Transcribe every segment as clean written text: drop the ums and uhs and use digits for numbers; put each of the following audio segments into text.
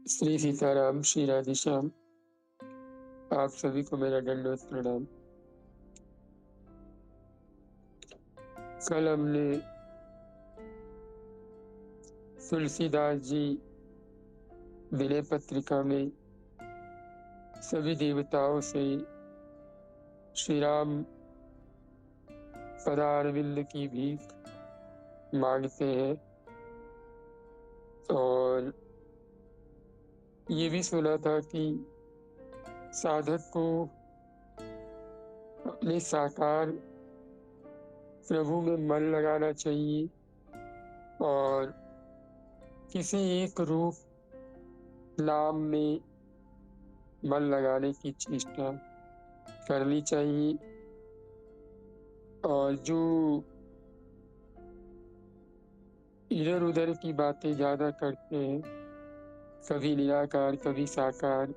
श्री सीताराम, श्री राधेश्याम। आप सभी को मेरा दंडवत प्रणाम। कल हमने तुलसीदास जी विनय पत्रिका में सभी देवताओं से श्री राम पदारविंद की भीख मांगते हैं और ये भी सुना था कि साधक को अपने साकार प्रभु में मन लगाना चाहिए और किसी एक रूप नाम में मन लगाने की चेष्टा करनी चाहिए। और जो इधर उधर की बातें ज्यादा करते हैं, कभी निराकार, कभी साकार,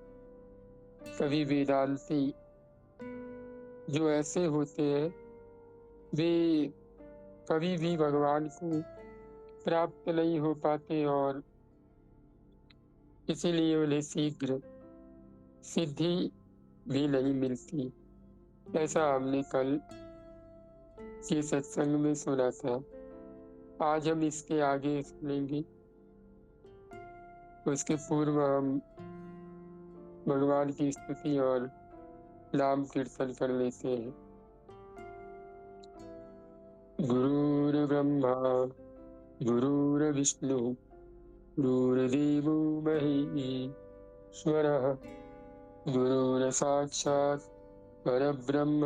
कभी वेदांती, जो ऐसे होते हैं वे कभी भी भगवान को प्राप्त नहीं हो पाते और इसीलिए उन्हें शीघ्र सिद्धि भी नहीं मिलती। ऐसा हमने कल के सत्संग में सुना था। आज हम इसके आगे सुनेंगे। उसके पूर्व हम भगवान की स्तुति और नाम कीर्तन कर लेते हैं। गुरुर्ब्रह्मा गुरुर्विष्णु गुरुर्देवो महेश्वरः गुरुर्साक्षात् परब्रह्म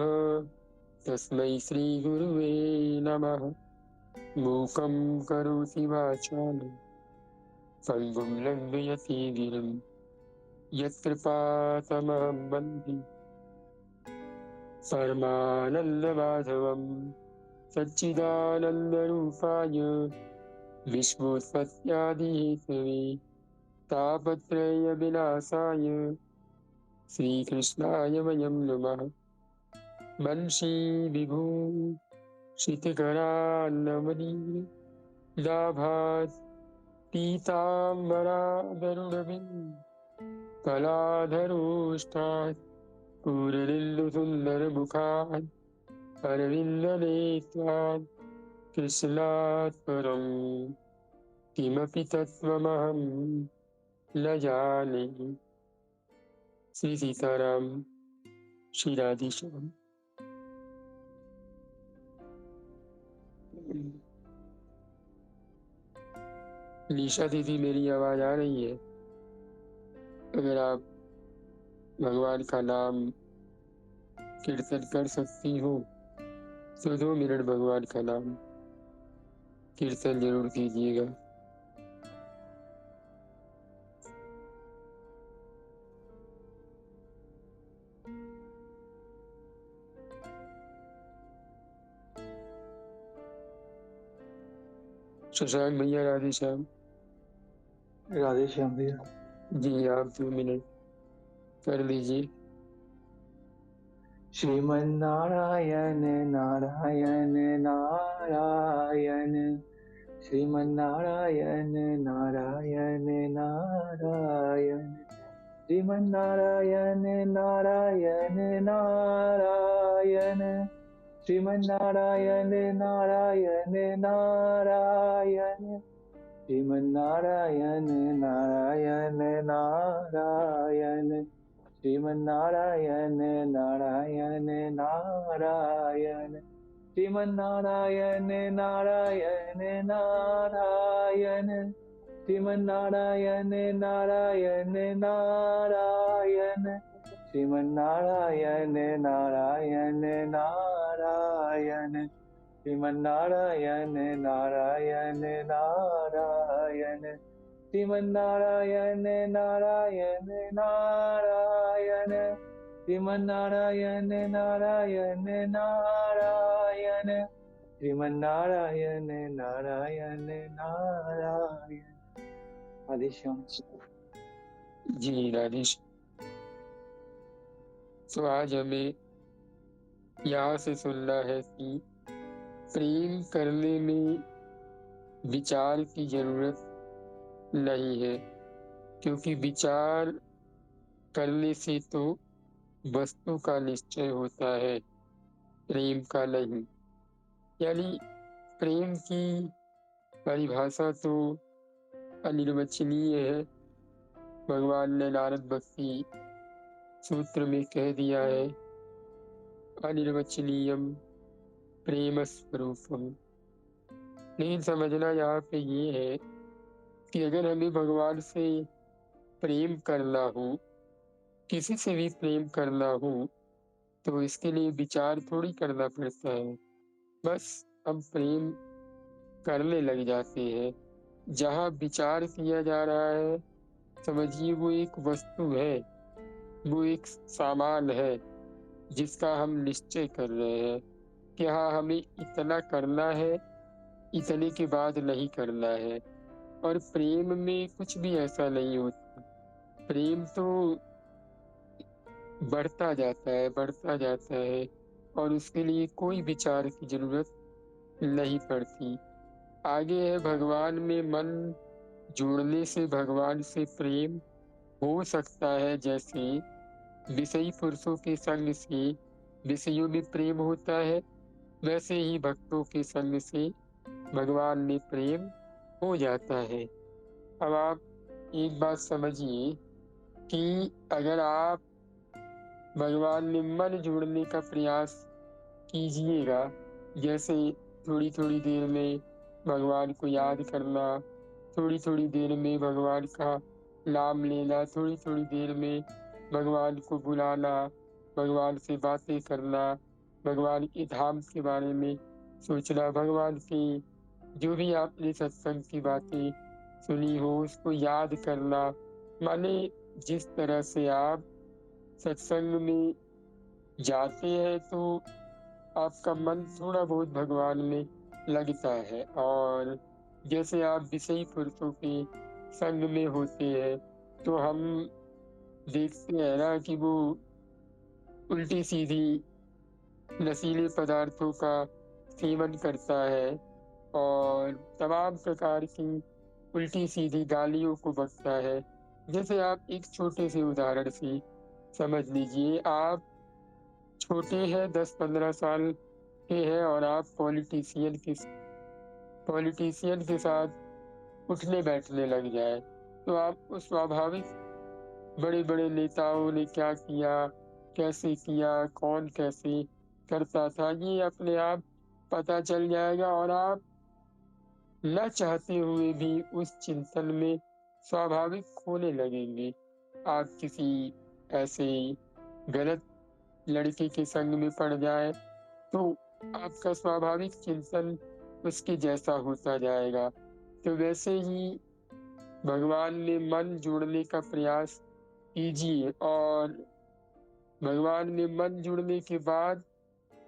तस्मै श्री गुरुवे नमः। मूकं करोति वाचालं पङ्गुं लङ्घयति गिरिं यत्कृपातमहं वन्दे परमानन्दमाधवं सच्चिदानन्दरूपाय विश्वोत्पत्त्यादिहेतवे तापत्रयविनाशाय श्रीकृष्णाय वयं नमः। वंशी विभूषितकरान्नमनीदाभात् पीताम्बरादरुणबिम्बफलाधरोष्ठात् पूरदिन्दुसुन्दरमुखात् अरविन्दनेत्रात् कृष्णात् परं किमपि तत्त्वमहं न जाने। श्री सीताराम, श्री राधेश्याम। निशा दीदी, मेरी आवाज आ रही है? अगर आप भगवान का नाम कीर्तन कर सकती हो तो 2 मिनट भगवान का नाम कीर्तन जरूर कीजिएगा। शशांक भैया, राधेश्याम। राधेश्याम भैया जी, आप 2 मिनट कर लीजिए। श्रीमन्नारायण नारायण नारायण श्रीमन्नारायण नारायण नारायण श्रीमन्नारायण नारायण नारायण श्रीमन्नारायण नारायण नारायण श्रीमन्नारायण नारायण नारायण श्रीमन्नारायण नारायण नारायण श्रीमन्नारायण नारायण नारायण श्रीमन्नारायण नारायण नारायण श्रीमन्नारायण नारायण नारायण श्रीमन्नारायण नारायण नारायण श्रीमन्नारायण नारायण नारायण श्रीमन्नारायण नारायण नारायण श्रीमन्नारायण नारायण नारायण। राधेश्याम। जी, राधेश्याम। तो आज हमें यहाँ से सुनना है कि प्रेम करने में विचार की जरूरत नहीं है। क्योंकि विचार करने से तो वस्तु का निश्चय होता है, प्रेम का नहीं। यानी प्रेम की परिभाषा तो अनिर्वचनीय है। भगवान ने नारद भक्ति सूत्र में कह दिया है, अनिर्वचनीयम प्रेम स्वरूपम। लेकिन समझना यहाँ पे ये है कि अगर हमें भगवान से प्रेम करना हो, किसी से भी प्रेम करना हो, तो इसके लिए विचार थोड़ी करना पड़ता है। बस हम प्रेम करने लग जाते हैं। जहाँ विचार किया जा रहा है, समझिए वो एक वस्तु है, वो एक सामान है जिसका हम निश्चय कर रहे हैं कि हाँ हमें इतना करना है, इतने के बाद नहीं करना है। और प्रेम में कुछ भी ऐसा नहीं होता। प्रेम तो बढ़ता जाता है और उसके लिए कोई विचार की जरूरत नहीं पड़ती। आगे है, भगवान में मन जोड़ने से भगवान से प्रेम हो सकता है। जैसे विषयी पुरुषों के संग से विषयों में प्रेम होता है, वैसे ही भक्तों के संग से भगवान में प्रेम हो जाता है। अब आप एक बात समझिए कि अगर आप भगवान में मन जोड़ने का प्रयास कीजिएगा, जैसे थोड़ी थोड़ी देर में भगवान को याद करना, थोड़ी थोड़ी देर में भगवान का नाम लेना, थोड़ी थोड़ी देर में भगवान को बुलाना, भगवान से बातें करना, भगवान के धाम के बारे में सोचना, भगवान की जो भी आपने सत्संग की बातें सुनी हो उसको याद करना। माने जिस तरह से आप सत्संग में जाते हैं तो आपका मन थोड़ा बहुत भगवान में लगता है, और जैसे आप विषयी पुरुषों के संग में होते हैं तो हम देखते हैं ना कि वो उल्टी सीधी नशीले पदार्थों का सेवन करता है और तमाम प्रकार की उल्टी सीधी गालियों को बकता है। जैसे आप एक छोटे से उदाहरण से समझ लीजिए, आप छोटे हैं, 10-15 साल के हैं और आप पॉलिटिशियन के साथ उठने बैठने लग जाए, तो आपको स्वाभाविक बड़े बड़े नेताओं ने क्या किया, कैसे किया, कौन कैसे करता था, ये अपने आप पता चल जाएगा और आप न चाहते हुए भी उस चिंतन में स्वाभाविक खोने लगेंगे। आप किसी ऐसे गलत लड़के के संग में पड़ जाए तो आपका स्वाभाविक चिंतन उसके जैसा होता जाएगा। तो वैसे ही भगवान में मन जोड़ने का प्रयास कीजिए और भगवान में मन जुड़ने के बाद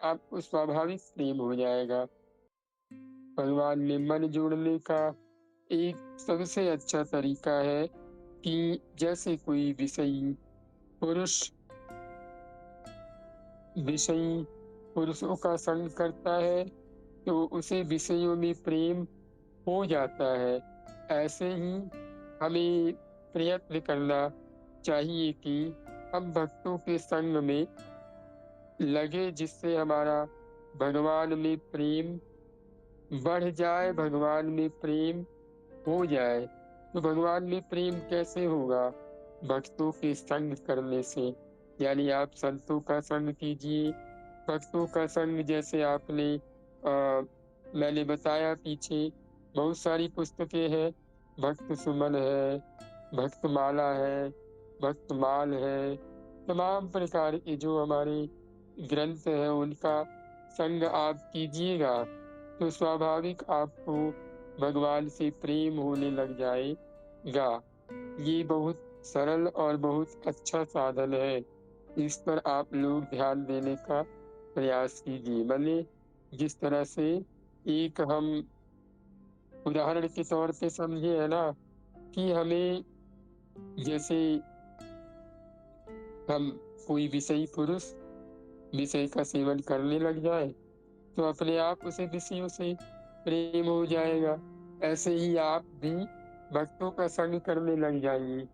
आपको स्वाभाविक प्रेम हो जाएगा। भगवान में मन जोड़ने का एक सबसे अच्छा तरीका है कि जैसे कोई विषयी पुरुषों का संग करता है तो उसे विषयों में प्रेम हो जाता है। ऐसे ही हमें प्रयत्न करना चाहिए कि हम भक्तों के संग में लगे, जिससे हमारा भगवान में प्रेम बढ़ जाए, भगवान में प्रेम हो जाए। तो भगवान में प्रेम कैसे होगा? भक्तों के संग करने से। यानी आप संतों का संग कीजिए। भक्तों का संग जैसे मैंने बताया पीछे, बहुत सारी पुस्तकें हैं। भक्त सुमन है, भक्त माला है, भक्त माल है, तमाम प्रकार के जो हमारे ग्रंथ हैं उनका संग आप कीजिएगा तो स्वाभाविक आपको भगवान से प्रेम होने लग जाएगा। ये बहुत सरल और बहुत अच्छा साधन है, इस पर आप लोग ध्यान देने का प्रयास कीजिए। माने जिस तरह से एक हम उदाहरण के तौर पे समझे है ना कि हमें जैसे हम कोई विषयी पुरुष विषय का सेवन करने लग जाए तो अपने आप उसे विषयों से प्रेम हो जाएगा। ऐसे ही आप भी भक्तों का संग करने लग जाइए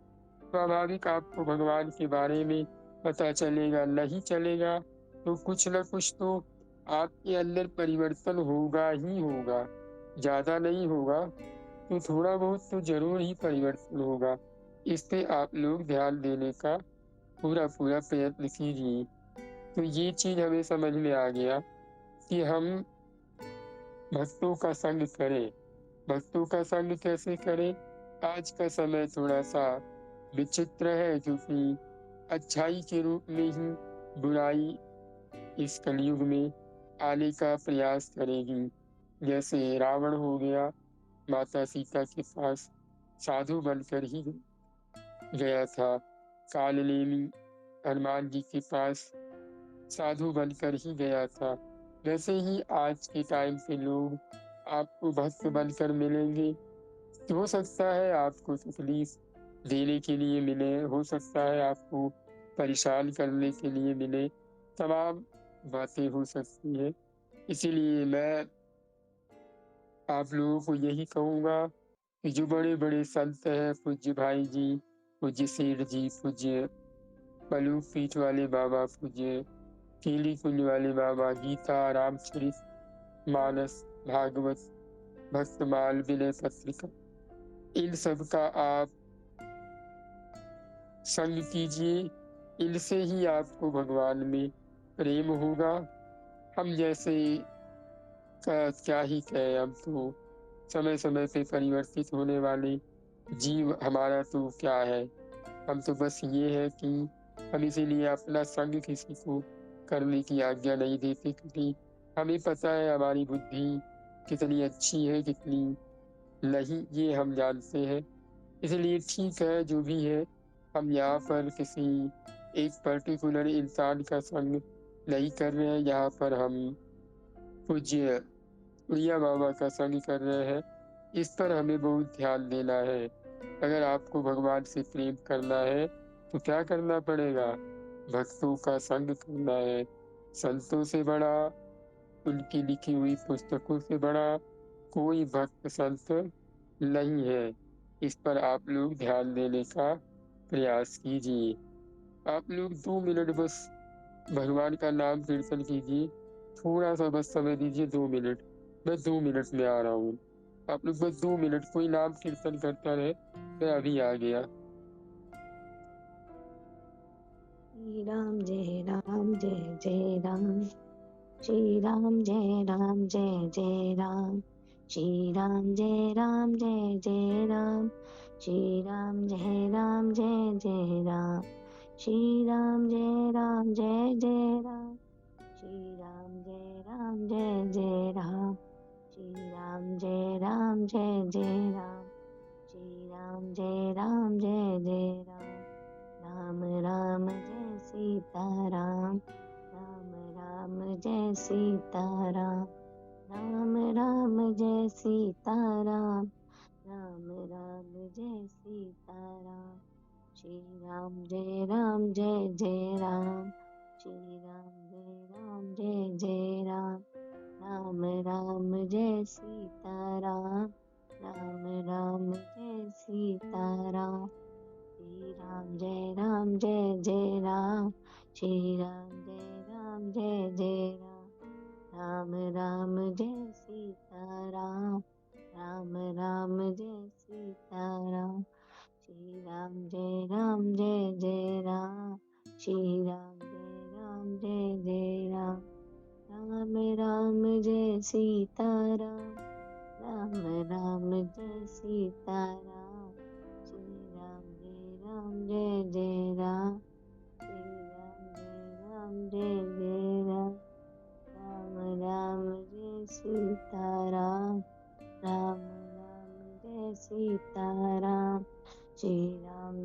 स्वाभाविक आपको भगवान के बारे में पता चलेगा, नहीं चलेगा तो कुछ न कुछ तो आपके अंदर परिवर्तन होगा ही होगा। ज़्यादा नहीं होगा तो थोड़ा बहुत तो ज़रूर ही परिवर्तन होगा। इस पे आप लोग ध्यान देने का पूरा प्रयत्न कीजिए। तो ये चीज़ हमें समझ में आ गया कि हम भक्तों का संग करें। भक्तों का संग कैसे करें? आज का समय थोड़ा-सा विचित्र है, क्योंकि अच्छाई के रूप में ही बुराई इस कलयुग में आने का प्रयास करेगी। जैसे रावण हो गया, माता सीता के पास साधु बनकर ही गया था। काल-नेमी हनुमान जी के पास साधु बनकर ही गया था। वैसे ही आज के टाइम पे लोग आपको भक्त बनकर मिलेंगे। हो सकता है आपको तकलीफ देने के लिए मिले, हो सकता है आपको परेशान करने के लिए मिले, तमाम बातें हो सकती हैं। इसीलिए मैं आप लोगों को यही कहूँगा कि जो बड़े-बड़े संत हैं, पूज्य भाई जी, पूज्य सेठ जी, पूज्य बलूक पीठ वाले बाबा, पूज्य केली कुंज वाले बाबा, गीता, रामचरित मानस, भागवत, भक्तमाल, विनय पत्रिका, इन सब का आप संग कीजिए। इनसे ही आपको भगवान में प्रेम होगा। हम जैसे का क्या ही कहें, हम तो समय-समय पे परिवर्तित होने वाले जीव, हमारा तो क्या है, हम तो बस ये है कि हम इसीलिए अपना संग किसी को करने की आज्ञा नहीं देते, क्योंकि हमें पता है हमारी बुद्धि कितनी अच्छी है, कितनी नहीं, ये हम जानते हैं। इसलिए ठीक है, जो भी है, हम यहाँ पर किसी एक पर्टिकुलर इंसान का संग नहीं कर रहे हैं, यहाँ पर हम पूज्य उड़िया बाबा का संग कर रहे हैं। इस पर हमें बहुत ध्यान देना है। अगर आपको भगवान से प्रेम करना है तो क्या करना पड़ेगा? भक्तों का संग करना है। संतों से बड़ा, उनकी लिखी हुई पुस्तकों से बड़ा कोई भक्त संत नहीं है। इस पर आप लोग ध्यान देने का प्रयास कीजिए। आप लोग 2 मिनट बस भगवान का नाम कीर्तन कीजिए। थोड़ा-सा बस समय दीजिए, 2 मिनट। मैं 2 मिनट में आ रहा हूँ। आप लोग बस 2 मिनट कोई नाम कीर्तन करता रहे, मैं अभी आ गया। श्री राम जय राम जय जय राम, श्री राम जय राम जय जय राम, श्री राम जय राम जय जय राम, श्री राम जय राम जय जय राम, श्री राम जय राम जय जय राम, श्री राम जय राम जय जय राम, श्री राम जय राम जय जय राम, श्री राम जय राम जय जय राम, राम राम जय सीताराम, राम राम जय सीताराम, राम राम जय सीताराम, राम राम जय सीताराम, श्री राम जय राम जय जय राम, श्री राम जय राम जय जय राम, राम राम जय सीताराम, राम राम जय सीताराम, श्री राम जय राम जय जय राम, श्री राम जय राम जय जय राम, राम राम जय सीताराम, राम राम जय सीताराम, श्री राम जय राम जय जय राम, श्री राम जय राम जय जय राम, राम राम जय सीताराम, राम राम जय सीताराम, श्री राम जय जय राम, श्री राम जय जय राम, राम राम जय सीताराम, राम राम जय सीताराम, श्री राम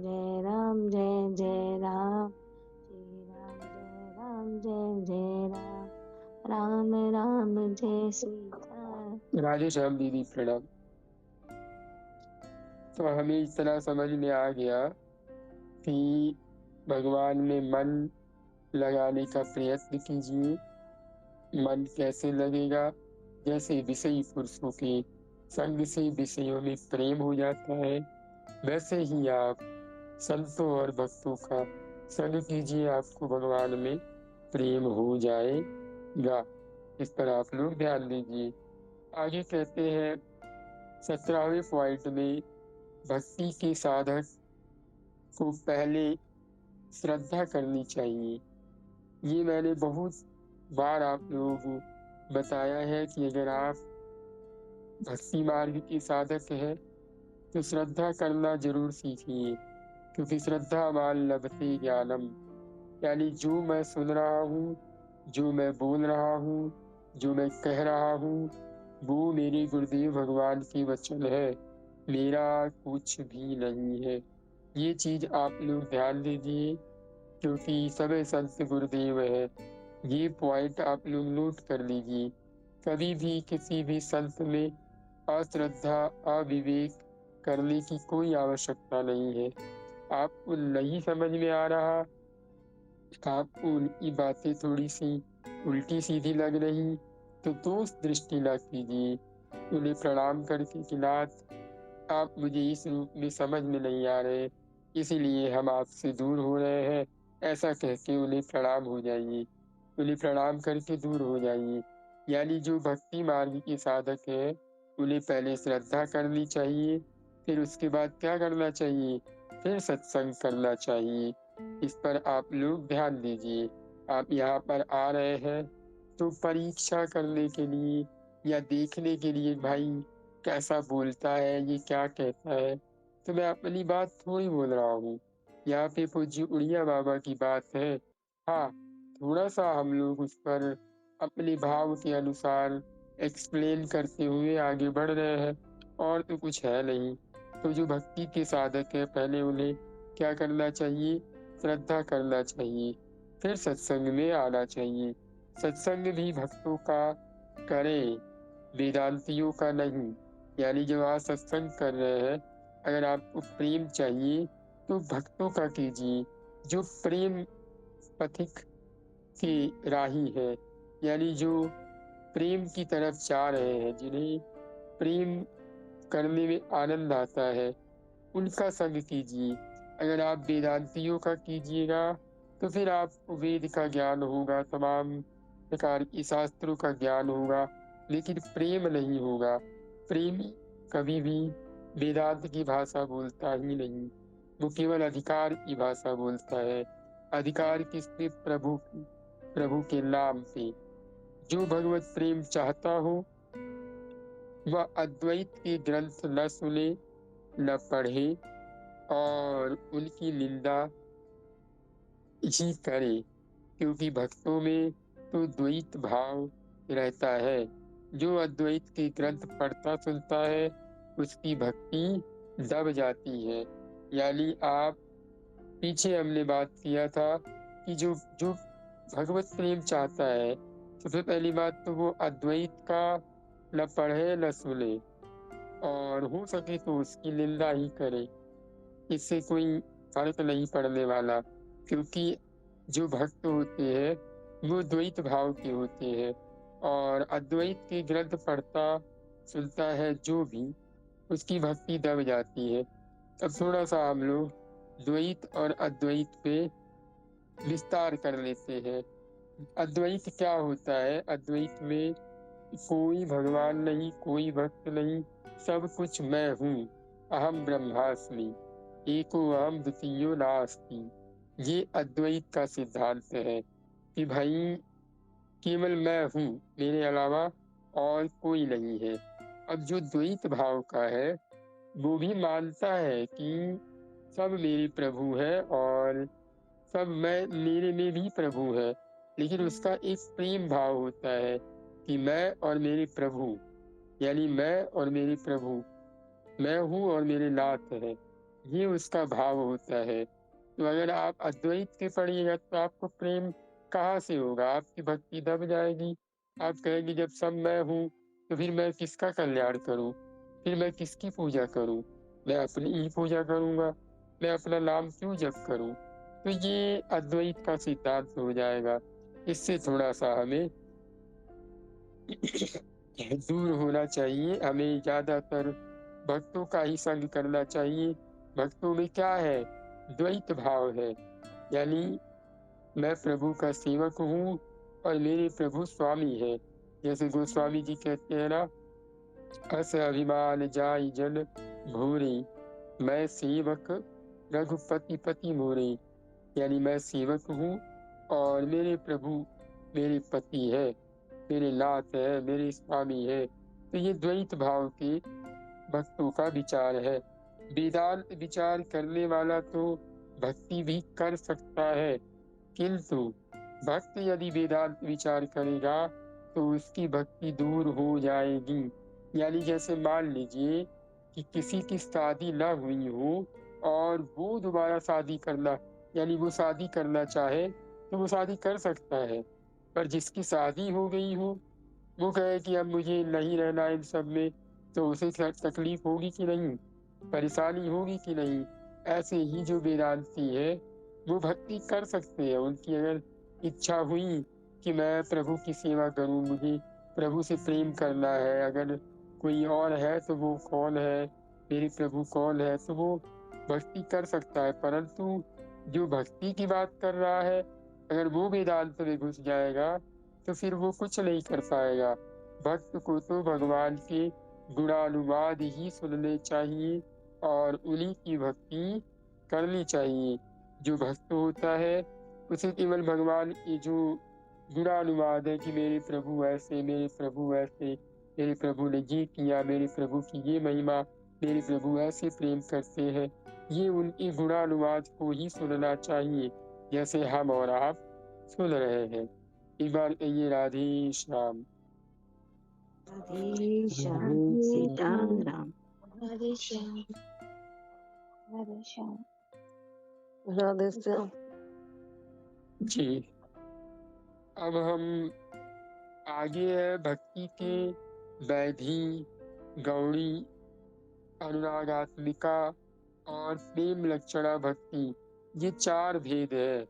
जय जय राम, श्री राम जय जय राम, राम राम जय सीताराम। राधे श्याम दीदी, प्रणाम। तो हमें इतना समझ में आ गया कि भगवान में मन लगाने का प्रयत्न कीजिए। मन कैसे लगेगा? जैसे विषयी पुरुषों के संग से विषयों में प्रेम हो जाता है, वैसे ही आप संतों और भक्तों का संग कीजिए, आपको भगवान में प्रेम हो जाएगा। इस पर आप लोग ध्यान दीजिए। आगे कहते हैं 17वें पॉइंट में, भक्ति के साधक को पहले श्रद्धा करनी चाहिए। ये मैंने बहुत बार आप लोगों को बताया है कि अगर आप भक्ति मार्ग के साधक हैं तो श्रद्धा करना जरूर सीखिए, क्योंकि श्रद्धा मान लभते ज्ञानम, यानी जो मैं सुन रहा हूँ, जो मैं बोल रहा हूँ, जो मैं कह रहा हूँ, वो मेरे गुरुदेव भगवान के वचन है, मेरा कुछ भी नहीं है। ये चीज आप लोग ध्यान दीजिए, क्योंकि सभी संत गुरुदेव है। ये पॉइंट आप लोग नोट कर लीजिए। कभी भी किसी भी संत में अश्रद्धा, अविवेक करने की कोई आवश्यकता नहीं है। आपको नहीं समझ में आ रहा, आपको उनकी बातें थोड़ी सी उल्टी सीधी लग रही, तो दोष दृष्टि न कीजिए। उन्हें प्रणाम करके कि नाथ, आप मुझे इस रूप में समझ में नहीं आ रहे, इसीलिए हम आपसे दूर हो रहे हैं, ऐसा कह के उन्हें प्रणाम हो जाइए। उन्हें प्रणाम करके दूर हो जाइए। यानी जो भक्ति मार्ग के साधक है, उन्हें पहले श्रद्धा करनी चाहिए, फिर उसके बाद क्या करना चाहिए, फिर सत्संग करना चाहिए। इस पर आप लोग ध्यान दीजिए। आप यहाँ पर आ रहे हैं तो परीक्षा करने के लिए या देखने के लिए, भाई कैसा बोलता है, ये क्या कहता है, तो मैं अपनी बात थोड़ी बोल रहा हूँ। यहाँ पे पूज्य उड़िया बाबा की बात है। हाँ, थोड़ा सा हम लोग उस पर अपने भाव के अनुसार एक्सप्लेन करते हुए आगे बढ़ रहे हैं, और तो कुछ है नहीं। तो जो भक्ति के साधक है, पहले उन्हें क्या करना चाहिए, श्रद्धा करना चाहिए, फिर सत्संग में आना चाहिए। सत्संग भी भक्तों का करें, वेदांतियों का नहीं। यानी जब आप सत्संग कर रहे हैं, अगर आपको प्रेम चाहिए तो भक्तों का कीजिए, जो प्रेम पथिक के राही है, यानी जो प्रेम की तरफ जा रहे हैं, जिन्हें प्रेम करने में आनंद आता है, उनका संग कीजिए। अगर आप वेदांतियों का कीजिएगा तो फिर आपको वेद का ज्ञान होगा, तमाम प्रकार की शास्त्रों का ज्ञान होगा, लेकिन प्रेम नहीं होगा। प्रेमी कभी भी वेदांत की भाषा बोलता ही नहीं, वो केवल अधिकार की भाषा बोलता है। अधिकार किससे, प्रभु की, प्रभु के नाम पे। जो भगवत प्रेम चाहता हो वह अद्वैत के ग्रंथ न सुने, न पढ़े और उनकी निंदा ही करे, क्योंकि भक्तों में तो द्वैत भाव रहता है। जो अद्वैत के ग्रंथ पढ़ता सुनता है, उसकी भक्ति दब जाती है। यानी आप पीछे हमने बात किया था कि जो जो भगवत प्रेम चाहता है, सबसे पहली बात तो वो अद्वैत का न पढ़े न सुने, और हो सके तो उसकी निंदा ही करे। इससे कोई फर्क नहीं पड़ने वाला, क्योंकि जो भक्त होते हैं वो द्वैत भाव के होते हैं, और अद्वैत के ग्रंथ पढ़ता सुनता है जो भी, उसकी भक्ति दब जाती है। अब थोड़ा सा हम लोग द्वैत और अद्वैत पे विस्तार कर लेते हैं। अद्वैत क्या होता है? अद्वैत में कोई भगवान नहीं, कोई भक्त नहीं, सब कुछ मैं हूँ। अहम ब्रह्मास्मि, एको अहम द्वितीयो नास्ति। ये अद्वैत का सिद्धांत है कि भाई केवल मैं हूँ, मेरे अलावा और कोई नहीं है। अब जो द्वैत भाव का है, वो भी मानता है कि सब मेरे प्रभु है और सब मेरे में भी प्रभु है, लेकिन उसका एक प्रेम भाव होता है कि मैं और मेरे प्रभु, यानी मैं और मेरे प्रभु, मैं हूँ और मेरे नाथ है, ये उसका भाव होता है। तो अगर आप अद्वैत के पढ़िएगा तो आपको प्रेम कहाँ से होगा? आपकी भक्ति दब जाएगी। आप कहेंगे जब सब मैं हूँ तो फिर मैं किसका कल्याण करूँ, फिर मैं किसकी पूजा करूँ? मैं अपनी ही पूजा करूँगा, मैं अपना नाम क्यों जप करूँ? तो ये अद्वैत का सिद्धांत हो जाएगा। इससे थोड़ा सा हमें दूर होना चाहिए। हमें ज्यादातर भक्तों का ही संग करना चाहिए। भक्तों में क्या है? द्वैत भाव है, यानी मैं प्रभु का सेवक हूँ और मेरे प्रभु स्वामी है। जैसे गोस्वामी जी कहते हैं ना, अस अभिमान जाई जन भूरी, मैं सेवक रघुपति पति मोरे, यानी मैं सेवक हूँ और मेरे प्रभु मेरे पति है, मेरे नाथ है, मेरे स्वामी है। तो ये द्वैत भाव के भक्तों का विचार है। वेदांत विचार करने वाला तो भक्ति भी कर सकता है, किंतु भक्त यदि वेदांत विचार करेगा तो उसकी भक्ति दूर हो जाएगी। यानी जैसे मान लीजिए कि किसी की शादी ना हुई हो और वो दोबारा शादी करना, यानी वो शादी करना चाहे तो वो शादी कर सकता है, पर जिसकी शादी हो गई हो वो कहे कि अब मुझे नहीं रहना इन सब में, तो उसे तकलीफ होगी कि नहीं, परेशानी होगी कि नहीं। ऐसे ही जो वेदांती है वो भक्ति कर सकते हैं। उनकी अगर इच्छा हुई कि मैं प्रभु की सेवा करूं, मुझे प्रभु से प्रेम करना है, अगर कोई और है तो वो कौन है, मेरे प्रभु कौन है, तो वो भक्ति कर सकता है। परंतु जो भक्ति की बात कर रहा है, अगर वो वेदांत में घुस जाएगा तो फिर वो कुछ नहीं कर पाएगा। भक्त को तो भगवान के गुणानुवाद ही सुनने चाहिए और उन्हीं की भक्ति करनी चाहिए। जो भक्त होता है उसे केवल भगवान की जो गुणानुवाद है कि मेरे प्रभु ऐसे, मेरे प्रभु ऐसे, मेरे प्रभु ने ये किया, मेरे प्रभु की ये महिमा, मेरे प्रभु ऐसे प्रेम करते हैं, ये उनके गुणानुवाद को ही सुनना चाहिए, जैसे हम और आप सुन रहे हैं। एक बार कहिए राधे श्याम। राधे श्याम सीताराम। हरे श्याम हरे श्याम। राधे श्याम। जी, अब हम आगे है भक्ति के वैधि, गौड़ी, अनुरागात्मिका और प्रेम लक्षणा भक्ति, ये 4 भेद है।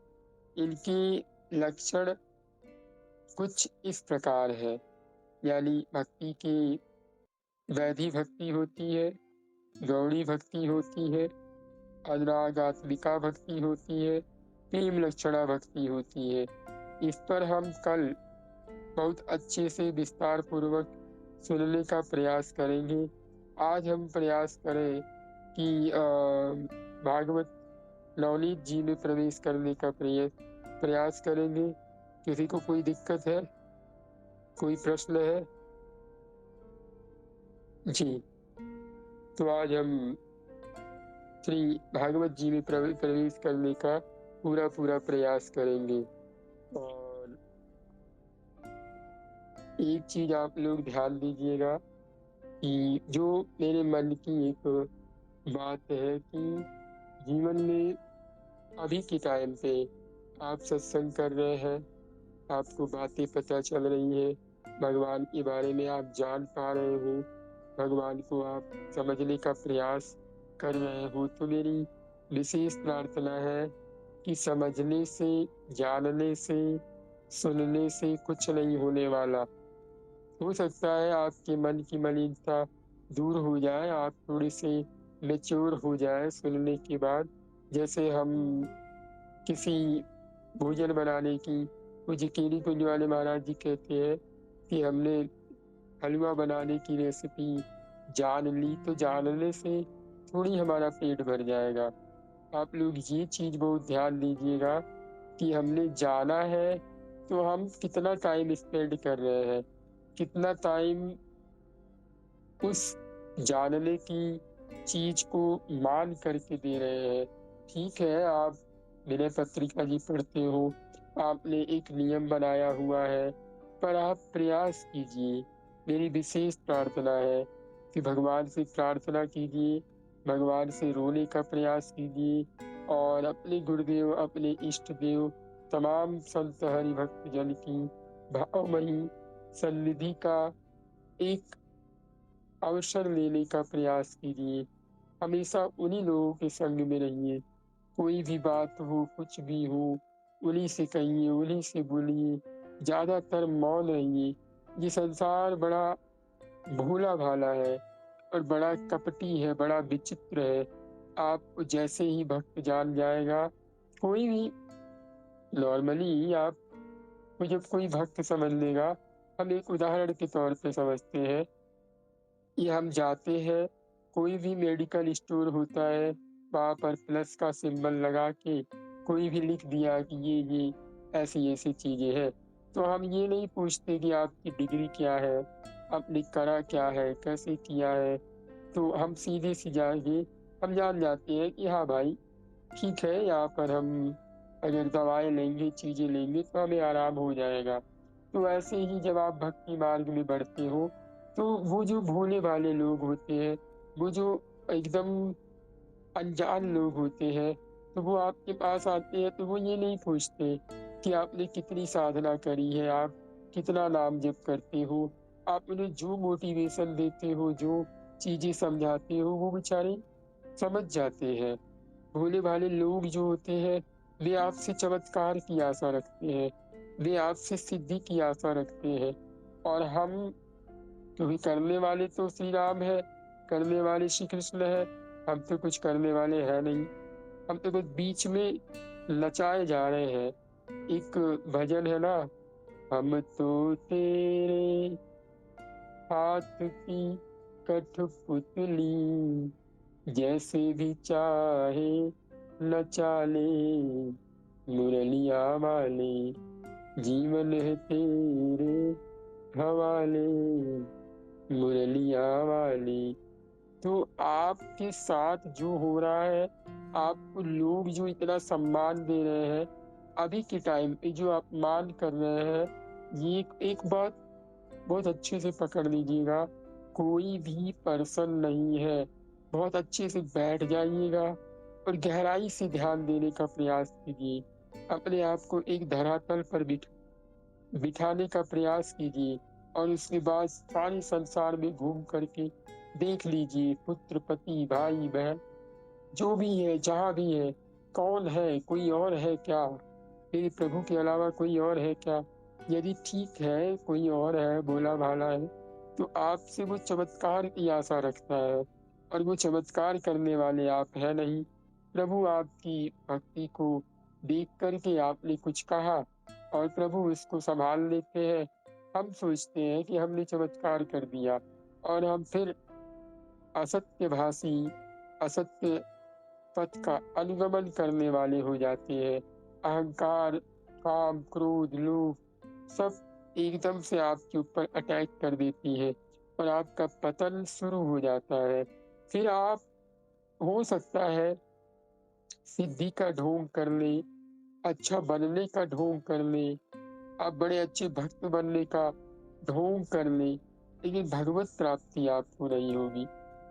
इनके लक्षण कुछ इस प्रकार है, यानी भक्ति की वैधि भक्ति होती है, गौड़ी भक्ति होती है, अनुरागात्मिका भक्ति होती है, प्रेम लक्षणा भक्ति होती है। इस पर हम कल बहुत अच्छे से विस्तार पूर्वक सुनने का प्रयास करेंगे। आज हम प्रयास करें कि भागवत नवनीत जी में प्रवेश करने का प्रयास करेंगे। किसी को कोई दिक्कत है, कोई प्रश्न है? जी, तो आज हम श्री भागवत जी में प्रवेश करने का पूरा प्रयास करेंगे। और एक चीज आप लोग ध्यान दीजिएगा कि जो मेरे मन की एक बात है कि जीवन में अभी के टाइम पे आप सत्संग कर रहे हैं, आपको बातें पता चल रही है, भगवान के बारे में आप जान पा रहे हो, भगवान को आप समझने का प्रयास कर रहे हो, तो मेरी विशेष प्रार्थना है कि समझने से, जानने से, सुनने से कुछ नहीं होने वाला। हो सकता है आपके मन की मलिनता दूर हो जाए, आप थोड़े से मैच्योर हो जाए सुनने के बाद। जैसे हम किसी भोजन बनाने की, पूज्य केरी कुंज वाले महाराज जी कहते हैं कि हमने हलवा बनाने की रेसिपी जान ली, तो जानने से थोड़ी हमारा पेट भर जाएगा। आप लोग ये चीज बहुत ध्यान दीजिएगा कि हमने जाना है तो हम कितना टाइम स्पेंड कर रहे हैं, कितना टाइम उस जानने की चीज को मान करके दे रहे हैं। ठीक है, आप विनय पत्रिका जी पढ़ते हो, आपने एक नियम बनाया हुआ है, पर आप प्रयास कीजिए। मेरी विशेष प्रार्थना है कि भगवान से प्रार्थना कीजिए, भगवान से रोने का प्रयास कीजिए और अपने गुरुदेव, अपने इष्ट देव, तमाम संत हरिभक्त जन की भावमयी सन्निधि का एक अवसर लेने का प्रयास कीजिए। हमेशा उन्हीं लोगों के संग में रहिए। कोई भी बात हो, कुछ भी हो, उन्हीं से कहिए, उन्हीं से बोलिए, ज्यादातर मौन रहिए। ये संसार बड़ा भोला भाला है और बड़ा कपटी है, बड़ा विचित्र है। आप जैसे ही भक्त जान जाएगा, कोई भी नॉर्मली आपको जब कोई भक्त समझ लेगा, हम एक उदाहरण के तौर पे समझते हैं कि हम जाते हैं, कोई भी मेडिकल स्टोर होता है, वहाँ पर प्लस का सिंबल लगा के कोई भी लिख दिया कि ये ऐसी-ऐसी चीज़ें हैं। तो हम ये नहीं पूछते कि आपकी डिग्री क्या है, आपने करा क्या है, कैसे किया है, तो हम सीधे से जाके हम जान जाते हैं कि हाँ भाई, ठीक है, यहाँ पर हम अगर दवाएँ लेंगे, चीज़ें लेंगे तो हमें आराम हो जाएगा। तो ऐसे ही जब आप भक्ति मार्ग में बढ़ते हो, तो वो जो भोले-भाले लोग होते हैं, वो जो एकदम अनजान लोग होते हैं, तो वो आपके पास आते हैं तो वो ये नहीं पूछते कि आपने कितनी साधना करी है, आप कितना नाम जप करते हो। आप उन्हें जो मोटिवेशन देते हो, जो चीज़ें समझाते हो, वो बेचारे समझ जाते हैं। भोले-भाले लोग जो होते हैं, वे आपसे चमत्कार की आशा रखते हैं, वे आपसे सिद्धि की आशा रखते हैं। और हम, क्योंकि करने वाले तो श्री राम है, करने वाले श्री कृष्ण है, हम तो कुछ करने वाले हैं नहीं। हम तो बस बीच में लचाए जा रहे हैं। एक भजन है ना, हम तो तेरे हाथ की कठपुतली, जैसे भी चाहे नचा ले, मुरलिया वाले जीवन है तेरे हवाले, मुरलिया वाले। तो आपके साथ जो हो रहा है, आपको लोग जो इतना सम्मान दे रहे हैं, अभी के टाइम पे जो अपमान कर रहे हैं, ये एक बात बहुत अच्छे से पकड़ लीजिएगा, कोई भी पर्सन नहीं है। बहुत अच्छे से बैठ जाइएगा और गहराई से ध्यान देने का प्रयास कीजिए। अपने आप को एक धरातल पर बिठाने का प्रयास कीजिए और उसके बाद सारे संसार में घूम करके देख लीजिए, पुत्र, पति, भाई, बहन, जो भी है, जहाँ भी है, कौन है, कोई और है क्या? मेरे प्रभु के अलावा कोई और है क्या? यदि ठीक है, कोई और है, भोला-भाला है, तो आपसे वो चमत्कार की आशा रखता है और वो चमत्कार करने वाले आप हैं नहीं। प्रभु आपकी भक्ति को देख कर के आपने कुछ कहा और प्रभु उसको सँभाल लेते हैं। हम सोचते हैं कि हमने चमत्कार कर दिया और हम फिर असत्यभाषी, असत्य पथ का अनुगमन करने वाले हो जाते हैं। अहंकार, काम, क्रोध, लोभ सब एकदम से आपके ऊपर अटैक कर देती है और आपका पतन शुरू हो जाता है। फिर आप, हो सकता है, सिद्धि का ढोंग कर लें, अच्छा बनने का ढोंग कर लें, आप बड़े अच्छे भक्त बनने का ढोंग कर लें, लेकिन भगवत प्राप्ति आपको नहीं होगी,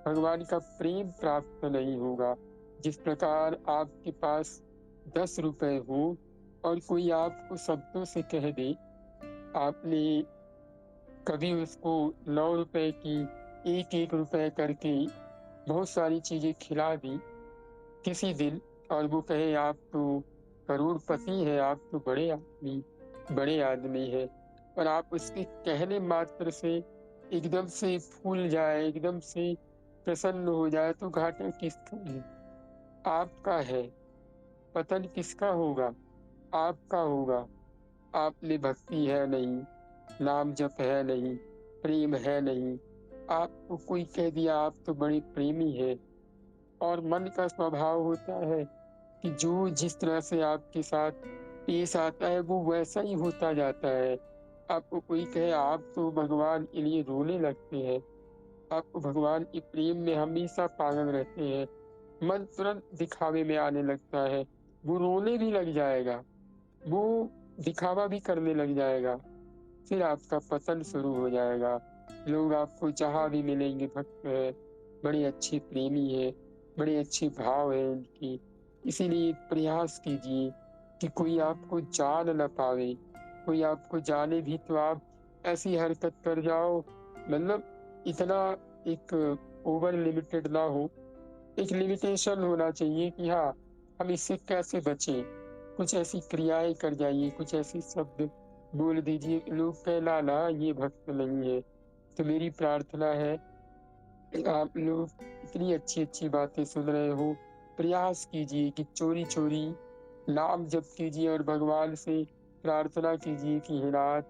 भगवान का प्रेम प्राप्त नहीं होगा। जिस प्रकार आपके पास 10 रुपए हो और कोई आपको शब्दों से कह दे, आपने कभी उसको 9 रुपए की 1-1 रुपए करके बहुत सारी चीज़ें खिला दी किसी दिन और वो कहे आप तो करोड़पति हैं, आप तो बड़े आदमी हैं, और आप उसके कहने मात्र से एकदम से फूल जाए, एकदम से प्रसन्न हो जाए, तो घाटा किसका है? आपका है। पतन किसका होगा? आपका होगा। आप में भक्ति है नहीं, नाम जप है नहीं, प्रेम है नहीं। आपको कोई कह दिया आप तो बड़े प्रेमी हैं, और मन का स्वभाव होता है कि जो जिस तरह से आपके साथ पेश आता है वो वैसा ही होता जाता है। आपको कोई कहे आप तो भगवान के लिए रोने लगते हैं, आपको भगवान के प्रेम में हमेशा पागल रहते हैं, मन तुरंत दिखावे में आने लगता है, वो रोने भी लग जाएगा, वो दिखावा भी करने लग जाएगा, फिर आपका पतन शुरू हो जाएगा। लोग आपको जहाँ भी मिलेंगे भक्त है, बड़े अच्छे प्रेमी है, बड़े अच्छे भाव है इनकी। इसीलिए प्रयास कीजिए कि कोई आपको जान न पावे, कोई आपको जाने भी तो आप ऐसी हरकत कर जाओ, मतलब इतना एक ओवर लिमिटेड ना हो, एक लिमिटेशन होना चाहिए कि हाँ, हम इससे कैसे बचें। कुछ ऐसी क्रियाएँ कर जाइए, कुछ ऐसे शब्द बोल दीजिए कि लोग कहें ना, ना ये भक्त नहीं है। तो मेरी प्रार्थना है, आप लोग इतनी अच्छी-अच्छी बातें सुन रहे हो, प्रयास कीजिए कि चोरी चोरी नाम जप कीजिए और भगवान से प्रार्थना कीजिए कि हे नाथ,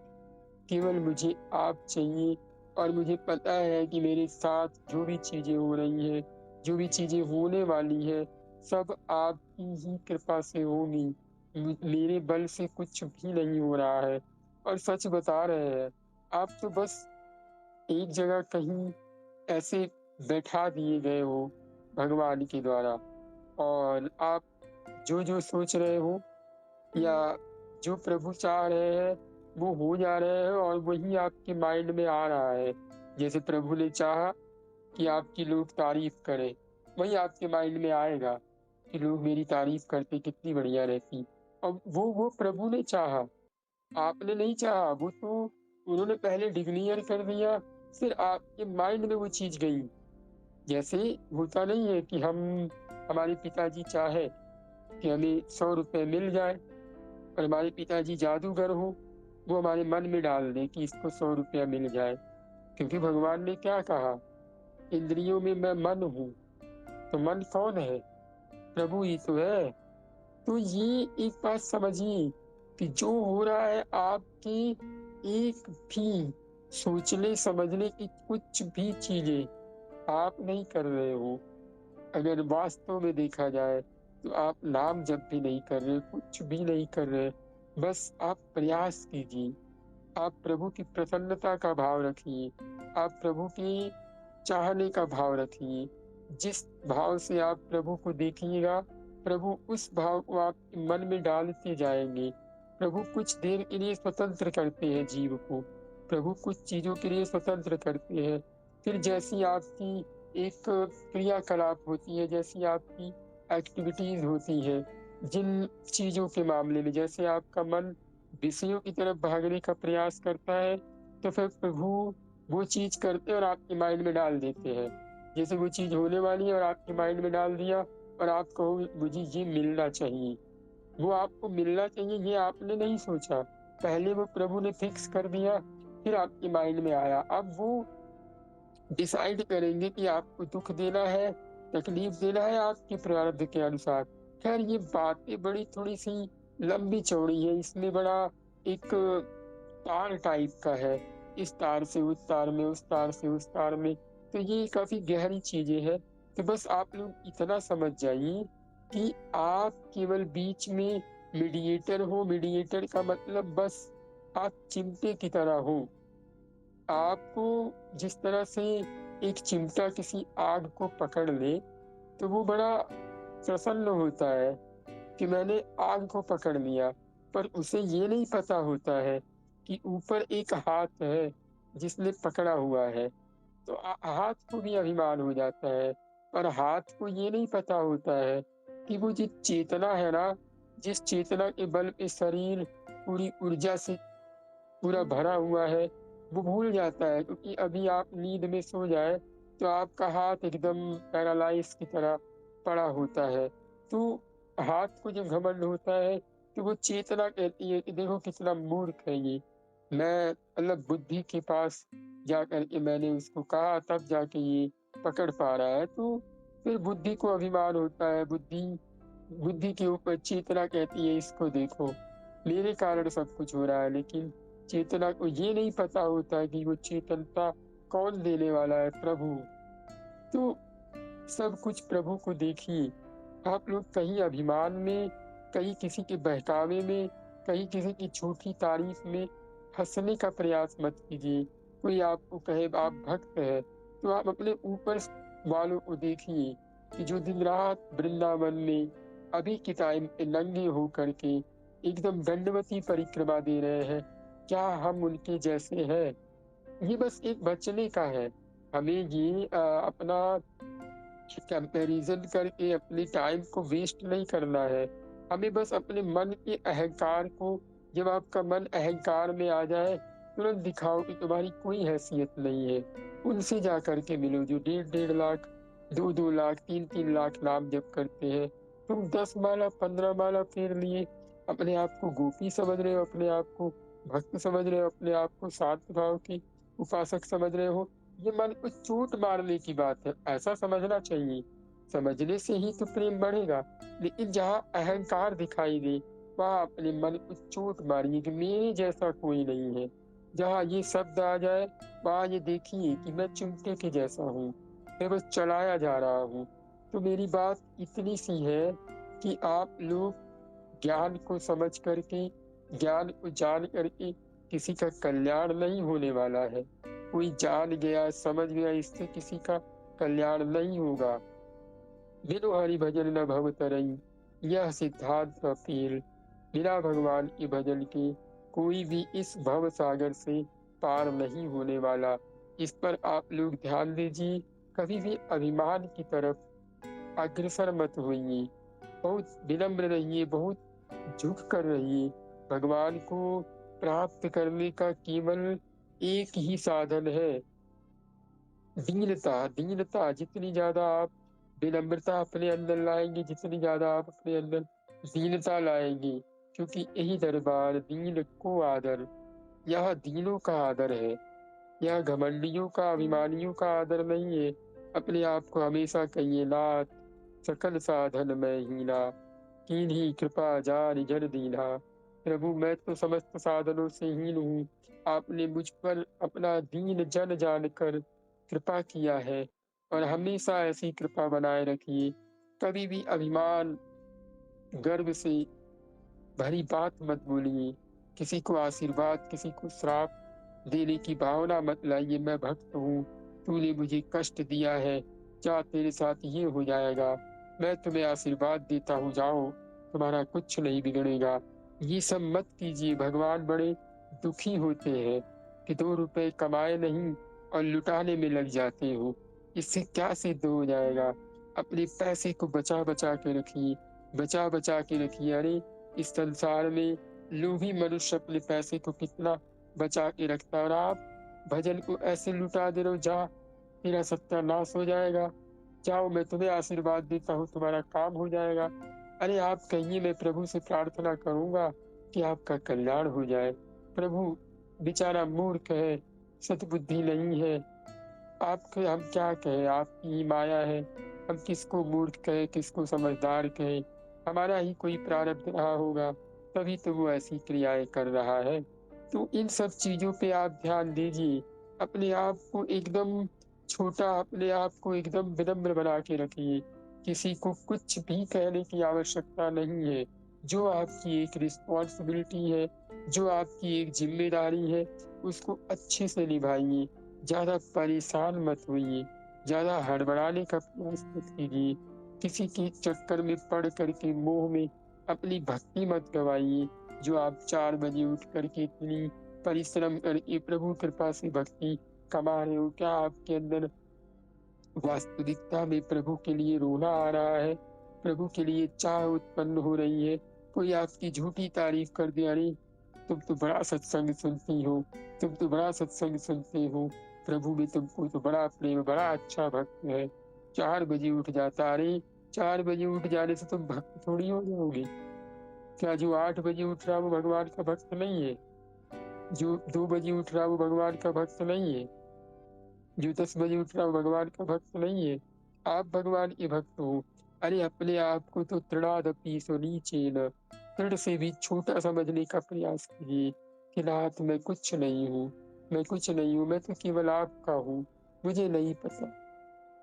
केवल मुझे आप चाहिए और मुझे पता है कि मेरे साथ जो भी चीजें हो रही हैं, जो भी चीजें होने वाली है, सब आपकी ही कृपा से होंगी। मेरे बल से कुछ भी नहीं हो रहा है। और सच बता रहे हैं, आप तो बस एक जगह कहीं ऐसे बैठा दिए गए हो भगवान के द्वारा, और आप जो जो सोच रहे हो या जो प्रभु चाह रहे हैं वो हो जा रहे हैं, और वही आपके माइंड में आ रहा है। जैसे प्रभु ने चाहा कि आपकी लोग तारीफ करें, वही आपके माइंड में आएगा कि लोग मेरी तारीफ करते कितनी बढ़िया रहती। और वो प्रभु ने चाहा, आपने नहीं चाहा। वो तो उन्होंने पहले डिक्लेयर कर दिया, फिर आपके माइंड में वो चीज गई। जैसे होता नहीं है कि हमारे पिताजी चाहे कि हमें 100 रुपए मिल जाए, और हमारे पिताजी जादूगर हो, वो हमारे मन में डाल दे कि इसको 100 रुपया मिल जाए। क्योंकि भगवान ने क्या कहा, इंद्रियों में मैं मन हूँ। तो मन कौन है? प्रभु ही तो है। तो ये एक बात समझिए कि जो हो रहा है आपके एक भी सोचने समझने की कुछ भी चीजें आप नहीं कर रहे हो। अगर वास्तव में देखा जाए तो आप नाम जप भी नहीं कर रहे, कुछ भी नहीं कर रहे। बस आप प्रयास कीजिए, आप प्रभु की प्रसन्नता का भाव रखिए, आप प्रभु की चाहने का भाव रखिए। जिस भाव से आप प्रभु को देखिएगा, प्रभु उस भाव को आपके मन में डालते जाएंगे। प्रभु कुछ देर के लिए स्वतंत्र करते हैं जीव को, प्रभु कुछ चीजों के लिए स्वतंत्र करते हैं। फिर जैसी आपकी एक क्रियाकलाप होती है, जैसी आपकी एक्टिविटीज होती है, जिन चीजों के मामले में जैसे आपका मन विषयों की तरफ भागने का प्रयास करता है, तो फिर प्रभु वो चीज करते हैं और आपके माइंड में डाल देते हैं। जैसे वो चीज होने वाली है और आपके माइंड में डाल दिया, और आप कहोगे मुझे ये मिलना चाहिए। वो आपको मिलना चाहिए ये आपने नहीं सोचा, पहले वो प्रभु ने फिक्स कर दिया, फिर आपके माइंड में आया। अब वो डिसाइड करेंगे कि आपको दुख देना है, तकलीफ देना है आपके प्रारब्ध के अनुसार। खैर ये बातें बड़ी थोड़ी सी लंबी चौड़ी है, इसमें बड़ा एक तार टाइप का है, इस तार से उस तार में, उस तार से उस तार में। तो ये काफी गहरी चीजें हैं। तो बस आप लोग इतना समझ जाइए कि आप केवल बीच में मीडिएटर हो। मीडिएटर का मतलब बस आप चिमटे की तरह हो। आपको जिस तरह से एक चिमटा किसी आग को पकड़ ले तो वो बड़ा प्रसन्न होता है कि मैंने आग को पकड़ लिया, पर उसे ये नहीं पता होता है कि ऊपर एक हाथ है जिसने पकड़ा हुआ है। तो हाथ को भी अभिमान हो जाता है, और हाथ को ये नहीं पता होता है कि वो जो चेतना है ना, जिस चेतना के बल पे शरीर पूरी ऊर्जा से पूरा भरा हुआ है, वो भूल जाता है। क्योंकि अभी आप नींद में सो जाए तो आपका हाथ एकदम पैरालाइज की तरह पड़ा होता है। तो हाथ को जब घमंड होता है तो वो चेतना कहती है कि देखो कितना मूर्ख है ये। मैं मतलब बुद्धि के पास जा करके मैंने उसको कहा, तब जाके ये पकड़ पा रहा है। तो फिर बुद्धि को अभिमान होता है, बुद्धि बुद्धि के ऊपर चेतना कहती है इसको देखो, मेरे कारण सब कुछ हो रहा है। लेकिन चेतना को ये नहीं पता होता है कि वो चेतनता कौन देने वाला है, प्रभु। तो सब कुछ प्रभु को देखिए। आप लोग कहीं अभिमान में, कहीं किसी के बहकावे में, कहीं किसी की झूठी तारीफ में हंसने का प्रयास मत कीजिए। कोई आपको कहे आप भक्त है, तो आप अपने ऊपर वालों को देखिए कि जो दिन रात वृंदावन में अभी के टाइम पे नंगे हो करके एकदम दंडवती परिक्रमा दे रहे हैं, क्या हम उनके जैसे हैं? ये बस एक बचने का है। हमें ये अपना कंपैरिजन करके अपने टाइम को वेस्ट नहीं करना है। हमें बस अपने मन के अहंकार को, जब आपका मन अहंकार में आ जाए, तुरंत दिखाओ कि तुम्हारी कोई हैसियत नहीं है। उनसे जा करके मिलो जो 1.5 लाख, 2-2 लाख, 3-3 लाख नाम जप करते हैं। तुम 10 माला 15 माला फेर लिए, अपने आप को गोपी समझ रहे हो, अपने आप को भक्त समझ रहे हो, अपने आप को शांत भाव के उपासक समझ रहे हो। ये मन को चोट मारने की बात है, ऐसा समझना चाहिए। समझने से ही तो प्रेम बढ़ेगा। लेकिन जहाँ अहंकार दिखाई दे, वहाँ अपने मन को चोट मारिए कि मेरे जैसा कोई नहीं है। जहाँ ये शब्द आ जाए, वहाँ ये देखिए कि मैं चिमटे के जैसा हूँ, मैं बस चलाया जा रहा हूँ। तो मेरी बात इतनी सी है कि आप लोग ज्ञान को समझ करके, ज्ञान को जान करके, किसी का कल्याण नहीं होने वाला है। कोई जान गया, समझ गया, इससे किसी का कल्याण नहीं होगा। बिनु हरि भजन न भव तरई, यह सिद्धांत का पीर। बिना भगवान के भजन के कोई भी इस भव सागर से पार नहीं होने वाला। इस पर आप लोग ध्यान दीजिए। कभी भी अभिमान की तरफ अग्रसर मत होइए। बहुत विनम्र रहिए, बहुत झुक कर रहिए। भगवान को प्राप्त करने का केवल एक ही साधन है, दीनता। दीनता जितनी ज्यादा आप विनम्रता अपने अंदर लाएंगे, जितनी ज्यादा आप अपने अंदर दीनता लाएंगे, क्योंकि यही दरबार दीन को आदर, यह दीनों का आदर है। यह घमंडियों का, अभिमानियों का आदर नहीं है। अपने आप को हमेशा कहिए, नाथ सकल साधन में हीना, कीन्ही कृपा जान जन दीना। प्रभु मैं तो समस्त साधनों से हीन हूँ, आपने मुझ पर अपना दीन जन जानकर कृपा किया है, और हमेशा ऐसी कृपा बनाए रखिए। कभी भी अभिमान, गर्व से भरी बात मत बोलिए। किसी को आशीर्वाद, किसी को श्राप देने की भावना मत लाइए। मैं भक्त हूँ, तूने मुझे कष्ट दिया है, क्या तेरे साथ ये हो जाएगा, मैं तुम्हें आशीर्वाद देता हूँ, जाओ, तुम्हारा कुछ नहीं बिगड़ेगा। ये सब मत कीजिए। भगवान बड़े दुखी होते हैं कि 2 रुपए कमाए नहीं और लुटाने में लग जाते हो। इससे क्या सिद्ध हो जाएगा? अपने पैसे को बचा बचा के रखिए, बचा बचा के रखिए। अरे इस संसार में लोभी मनुष्य अपने पैसे को कितना बचा के रखता है, और आप भजन को ऐसे लुटा दे रहे हो, जा तेरा सत्यानाश हो जाएगा, जाओ मैं तुम्हें आशीर्वाद देता हूँ, तुम्हारा काम हो जाएगा। अरे आप कहिए, मैं प्रभु से प्रार्थना करूंगा कि आपका कल्याण हो जाए। प्रभु बेचारा मूर्ख है, सतबुद्धि नहीं है, आपके हम क्या कहें, आपकी ही माया है। हम किसको मूर्ख कहें, किसको समझदार कहें? हमारा ही कोई प्रारब्ध रहा होगा, तभी तो वो ऐसी क्रियाएं कर रहा है। तो इन सब चीजों पे आप ध्यान दीजिए। अपने आप को एकदम छोटा, अपने आप को एकदम विनम्र बना के रखिए। किसी को कुछ भी कहने की आवश्यकता नहीं है। जो आपकी एक रिस्पॉन्सिबिलिटी है, जो आपकी एक जिम्मेदारी है, उसको अच्छे से निभाइए। ज्यादा परेशान मत होइए, ज्यादा हड़बड़ाने का प्रयास मत कीजिए। किसी के चक्कर में पड़ करके मोह में अपनी भक्ति मत गवाइए। जो आप 4 बजे उठ करके इतनी परिश्रम करके प्रभु कृपा से भक्ति कमा रहे हो, क्या आपके अंदर वास्तविकता में प्रभु के लिए रोना आ रहा है? प्रभु के लिए चाह उत्पन्न हो रही है? कोई आपकी झूठी तारीफ कर दे, अरे तुम तो बड़ा सत्संग सुनती हो, तुम तो बड़ा सत्संग सुनते हो, प्रभु में तुमको तो बड़ा प्रेम, बड़ा अच्छा भक्त है, 4 बजे उठ जाता। अरे 4 बजे उठ जाने से तुम भक्त थोड़ी हो जाओगे। क्या जो 8 बजे उठ रहा वो भगवान का भक्त नहीं है? जो 2 बजे उठ रहा वो भगवान का भक्त नहीं है? जो 10 बजे उठ रहा वो भगवान का भक्त नहीं है? आप भगवान के भक्त हो। अरे अपने आप को तो तृणादपि सुनीचेन, तृण से भी छोटा समझने का प्रयास कीजिए कि नाथ मैं कुछ नहीं हूँ, मैं कुछ नहीं हूँ, मैं तो केवल आपका हूँ। मुझे नहीं पता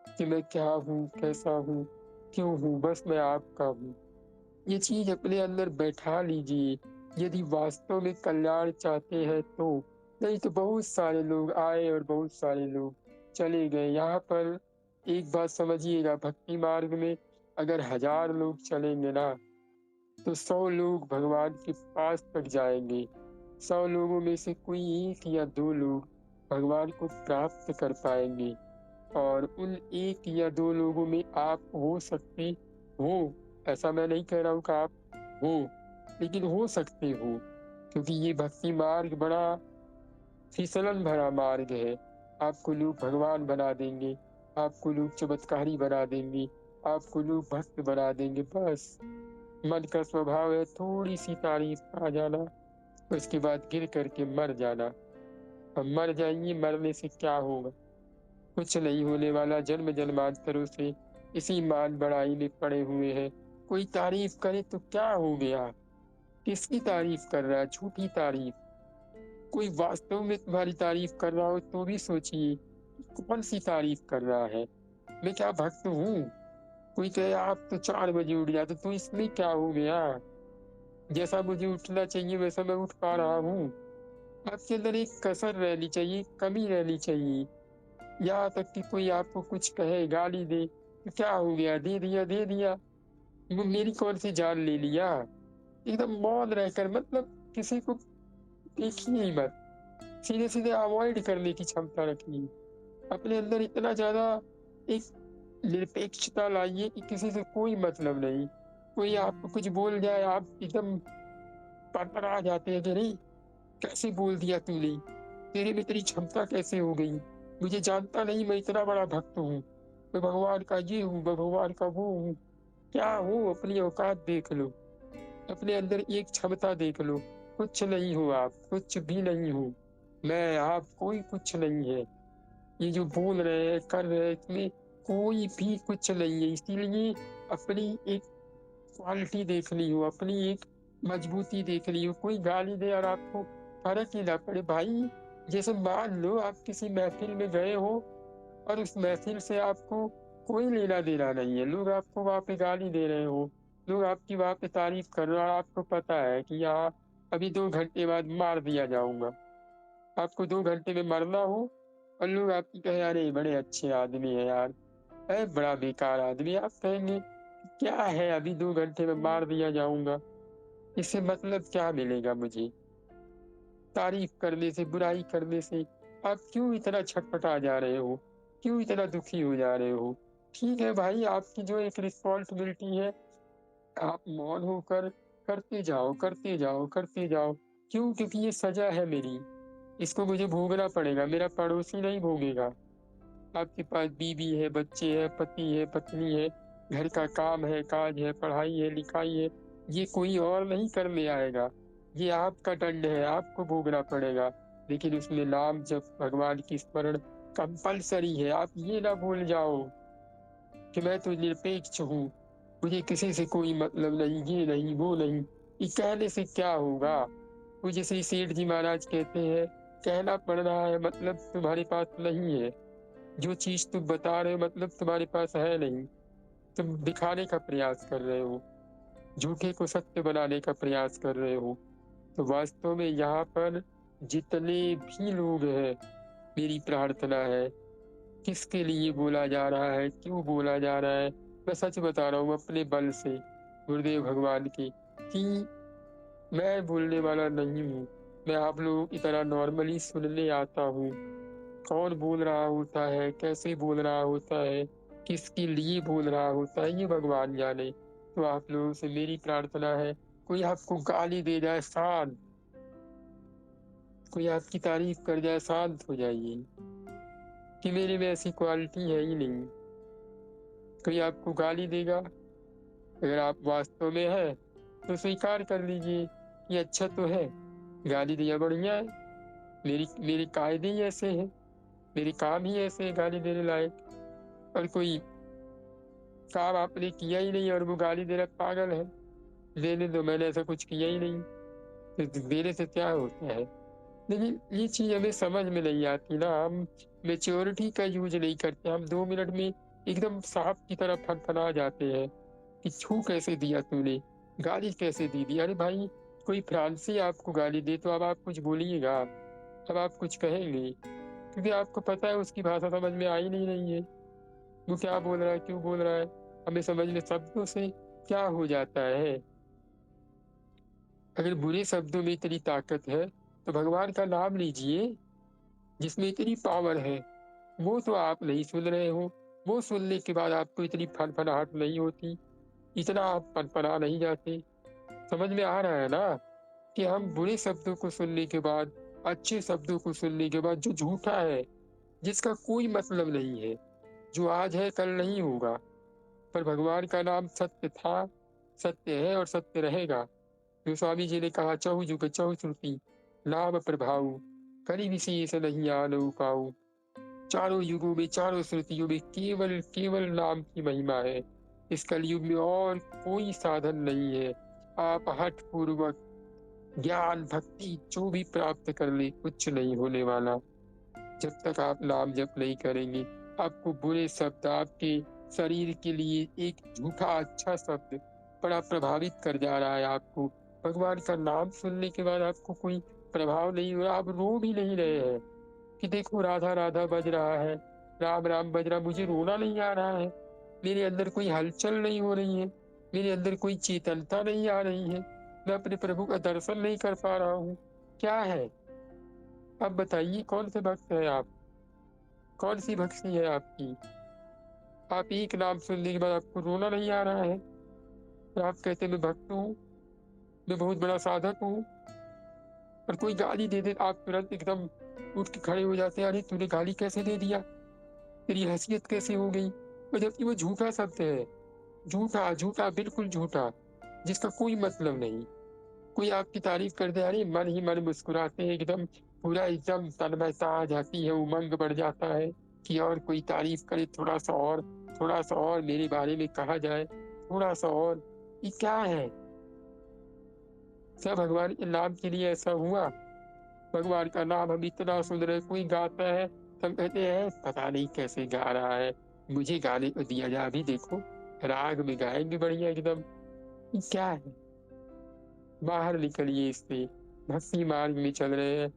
कि मैं क्या हूँ, कैसा हूँ, क्यों हूँ, बस मैं आपका हूँ। ये चीज अपने अंदर बैठा लीजिए, यदि वास्तव में कल्याण चाहते हैं तो। नहीं तो बहुत सारे लोग आए और बहुत सारे लोग चले गए। यहाँ पर एक बात समझिएगा, भक्ति मार्ग में अगर 1000 लोग चलेंगे ना, तो 100 लोग भगवान के पास तक जाएंगे। 100 लोगों में से कोई 1 या 2 लोग भगवान को प्राप्त कर पाएंगे। और उन 1 या 2 लोगों में आप हो सकते हो, ऐसा मैं नहीं कह रहा हूँ कि आप हो, लेकिन हो सकते हो, क्योंकि ये भक्ति मार्ग बड़ा फिसलन भरा मार्ग है। आपको लोग भगवान बना देंगे, आपको लोग चमत्कारी बना देंगे, आपको लोग भक्त बना देंगे। बस मन का स्वभाव है थोड़ी सी तारीफ आ जाना, उसके बाद गिर करके मर जाना। अब मर जाएंगे, मरने से क्या होगा? कुछ नहीं होने वाला। जन्म जन्मांतरों से इसी मान बढ़ाई में पड़े हुए हैं। कोई तारीफ करे तो क्या हो गया? किसकी तारीफ कर रहा है? झूठी तारीफ। कोई वास्तव में तुम्हारी तारीफ कर रहा हो तो भी सोचिए कौन सी तारीफ कर रहा है। मैं क्या भक्त हूँ? कोई कहे आप तो 4 बजे उठ जाते, तो इसमें क्या हो गया? जैसा मुझे उठना चाहिए वैसा मैं उठ पा रहा हूँ। आपके अंदर एक कसर रहनी चाहिए, कमी रहनी चाहिए। यहाँ तक कि कोई आपको कुछ कहे, गाली दे, तो क्या हो गया? दे दिया दे दिया, वो मेरी कौन सी जान ले लिया? एकदम मौन रहकर, मतलब किसी को देखिए ही मत, सीधे सीधे अवॉइड करने की क्षमता रखिए। अपने अंदर इतना ज्यादा एक निरपेक्षता लाइए कि किसी से कोई मतलब नहीं। कोई आपको कुछ बोल जाए, आप एकदम पड़पड़ा जाते हैं कि नहीं, कैसे बोल दिया तूने, तेरे में इतनी क्षमता कैसे हो गई, मुझे जानता नहीं, मैं इतना बड़ा भक्त हूँ, मैं भगवान का ये हूँ, मैं भगवान का वो हूँ। क्या हो? अपनी औकात देख लो, अपने अंदर एक क्षमता देख लो। कुछ नहीं हो आप, कुछ भी नहीं हो। मैं आप कोई कुछ नहीं है। ये जो बोल रहे हैं, कर रहे हैं, इसमें कोई भी कुछ नहीं है। इसीलिए अपनी एक क्वालिटी देखनी हो, अपनी एक मजबूती देखनी हो। कोई गाली दे और आपको फर्क ही ना पड़े भाई। जैसे मान लो आप किसी महफिल में गए हो और उस महफिल से आपको कोई लेना देना नहीं है, लोग आपको वहां पे गाली दे रहे हो, लोग आपकी वहां पे तारीफ कर रहे हो, और आपको पता है कि यहाँ अभी 2 घंटे बाद मार दिया जाऊंगा, आपको 2 घंटे में मरना हो, और लोग आपकी कहे अरे बड़े अच्छे आदमी है यार, अरे बड़ा बेकार आदमी, आप कहेंगे क्या है, अभी 2 घंटे में मार दिया जाऊंगा, इससे मतलब क्या मिलेगा मुझे? तारीफ करने से, बुराई करने से आप क्यों इतना छटपटा जा रहे हो? क्यों इतना दुखी हो जा रहे हो? ठीक है भाई, आपकी जो एक रिस्पॉन्सिबिलिटी है, आप मौन होकर करते जाओ करते जाओ करते जाओ। क्यों? क्योंकि ये सजा है मेरी, इसको मुझे भोगना पड़ेगा, मेरा पड़ोसी नहीं भोगेगा। आपके पास बीवी है, बच्चे है, पति है, पत्नी है, घर का काम है, काज है, पढ़ाई है, लिखाई है, ये कोई और नहीं करने आएगा, ये आपका दंड है, आपको भोगना पड़ेगा। लेकिन उसमें नाम जप, भगवान की स्मरण कंपलसरी है। आप ये ना भूल जाओ कि मैं तो निरपेक्ष हूँ, मुझे किसी से कोई मतलब नहीं, ये नहीं वो नहीं। ये कहने से क्या होगा? वो जैसे सेठ जी महाराज कहते हैं, कहना पड़ रहा है मतलब तुम्हारे पास नहीं है, जो चीज तुम बता रहे हो मतलब तुम्हारे पास है नहीं, तुम दिखाने का प्रयास कर रहे हो, झूठे को सत्य बनाने का प्रयास कर रहे हो। तो वास्तव में यहाँ पर जितने भी लोग हैं, मेरी प्रार्थना है, किसके लिए बोला जा रहा है, क्यों बोला जा रहा है, मैं सच बता रहा हूँ अपने बल से, गुरुदेव भगवान की, कि मैं बोलने वाला नहीं हूँ। मैं आप लोगों की तरह नॉर्मली सुनने आता हूँ। कौन बोल रहा होता है, कैसे बोल रहा होता है, किसके लिए बोल रहा होता है, ये भगवान जाने। तो आप लोगों से मेरी प्रार्थना है, कोई आपको गाली दे जाए शांत, कोई आपकी तारीफ कर जाए शांत हो जाइए, कि मेरे में ऐसी क्वालिटी है ही नहीं। कोई आपको गाली देगा, अगर आप वास्तव में है तो स्वीकार कर लीजिए कि अच्छा तो है, गाली दिया बढ़िया है, मेरे कायदे ही ऐसे हैं, मेरे काम ही ऐसे हैं गाली देने लायक। और कोई काम आपने किया ही नहीं और वो गाली दे रहा पागल है, देने दो, मैंने ऐसा कुछ किया ही नहीं, तो देने से क्या होता है? लेकिन ये चीज हमें समझ में नहीं आती ना, हम मेच्योरिटी का यूज नहीं करते, हम 2 मिनट में एकदम सांप की तरह फनफना जाते हैं कि छू कैसे दिया तूने, गाली कैसे दे दी। अरे भाई, कोई फ्रांसी आपको गाली दे तो अब आप कुछ बोलिएगा, अब आप कुछ कहेंगे, क्योंकि आपको पता है उसकी भाषा समझ में आ ही नहीं रही है, वो क्या बोल रहा है, क्यों बोल रहा है, हमें समझ में शब्दों से क्या हो जाता है। अगर बुरे शब्दों में इतनी ताकत है तो भगवान का नाम लीजिए, जिसमें इतनी पावर है, वो तो आप नहीं सुन रहे हो। वो सुनने के बाद आपको इतनी फनफनाहट नहीं होती, इतना आप फनफना नहीं जाते। समझ में आ रहा है ना कि हम बुरे शब्दों को सुनने के बाद, अच्छे शब्दों को सुनने के बाद, जो झूठा है, जिसका कोई मतलब नहीं है, जो आज है कल नहीं होगा, पर भगवान का नाम सत्य था, सत्य है और सत्य रहेगा। जो स्वामी जी ने कहा, चहु जुग चहु श्रुति नाम प्रभाऊ, करी विशेष नहीं आनऊ पाऊ। चारों युगों में, चारों श्रुतियों में केवल केवल नाम की महिमा है। इस कलयुग में और कोई साधन नहीं है। आप हठ पूर्वक ज्ञान भक्ति जो भी प्राप्त कर ले, कुछ नहीं होने वाला जब तक आप नाम जप नहीं करेंगे। आपको बुरे शब्द, आपके शरीर के लिए एक झूठा अच्छा शब्द बड़ा प्रभावित कर जा रहा है आपको। भगवान का नाम सुनने के बाद आपको कोई प्रभाव नहीं हो रहा, आप रो भी नहीं रहे हैं कि देखो राधा राधा बज रहा है, राम राम बज रहा, मुझे रोना नहीं आ रहा है, मेरे अंदर कोई हलचल नहीं हो रही है, मेरे अंदर कोई चेतनता नहीं आ रही है, मैं अपने प्रभु का दर्शन नहीं कर पा रहा हूँ। क्या है? अब बताइए कौन से भक्त है आप? कौन सी भक्ति है आपकी? आप एक नाम सुनने के बाद आपको रोना नहीं आ रहा है और आप कहते मैं भक्त हूँ, मैं बहुत बड़ा साधक हूँ। और कोई गाली दे दे आप तुरंत एकदम उठ के खड़े हो जाते हैं, अरे तूने गाली कैसे दे दिया, तेरी हैसियत कैसे हो गई? और जबकि वो झूठा शब्द है, झूठा झूठा बिल्कुल झूठा, जिसका कोई मतलब नहीं। कोई आपकी तारीफ कर दे, अरे मन ही मन मुस्कुराते हैं, एकदम पूरा एकदम तन्मयता आ जाती है, उमंग बढ़ जाता है कि और कोई तारीफ करे, थोड़ा सा और, थोड़ा सा और मेरे बारे में कहा जाए, थोड़ा सा और। ये क्या है? सब भगवान के नाम के लिए ऐसा हुआ? भगवान का नाम हम इतना सुन रहे, कोई गाता है हम कहते हैं पता नहीं कैसे गा रहा है, मुझे गाने को दिया जा, अभी देखो राग में गाएंगे बढ़िया एकदम। ये क्या है? बाहर निकलिए इससे, भक्ति मार्ग में चल रहे हैं,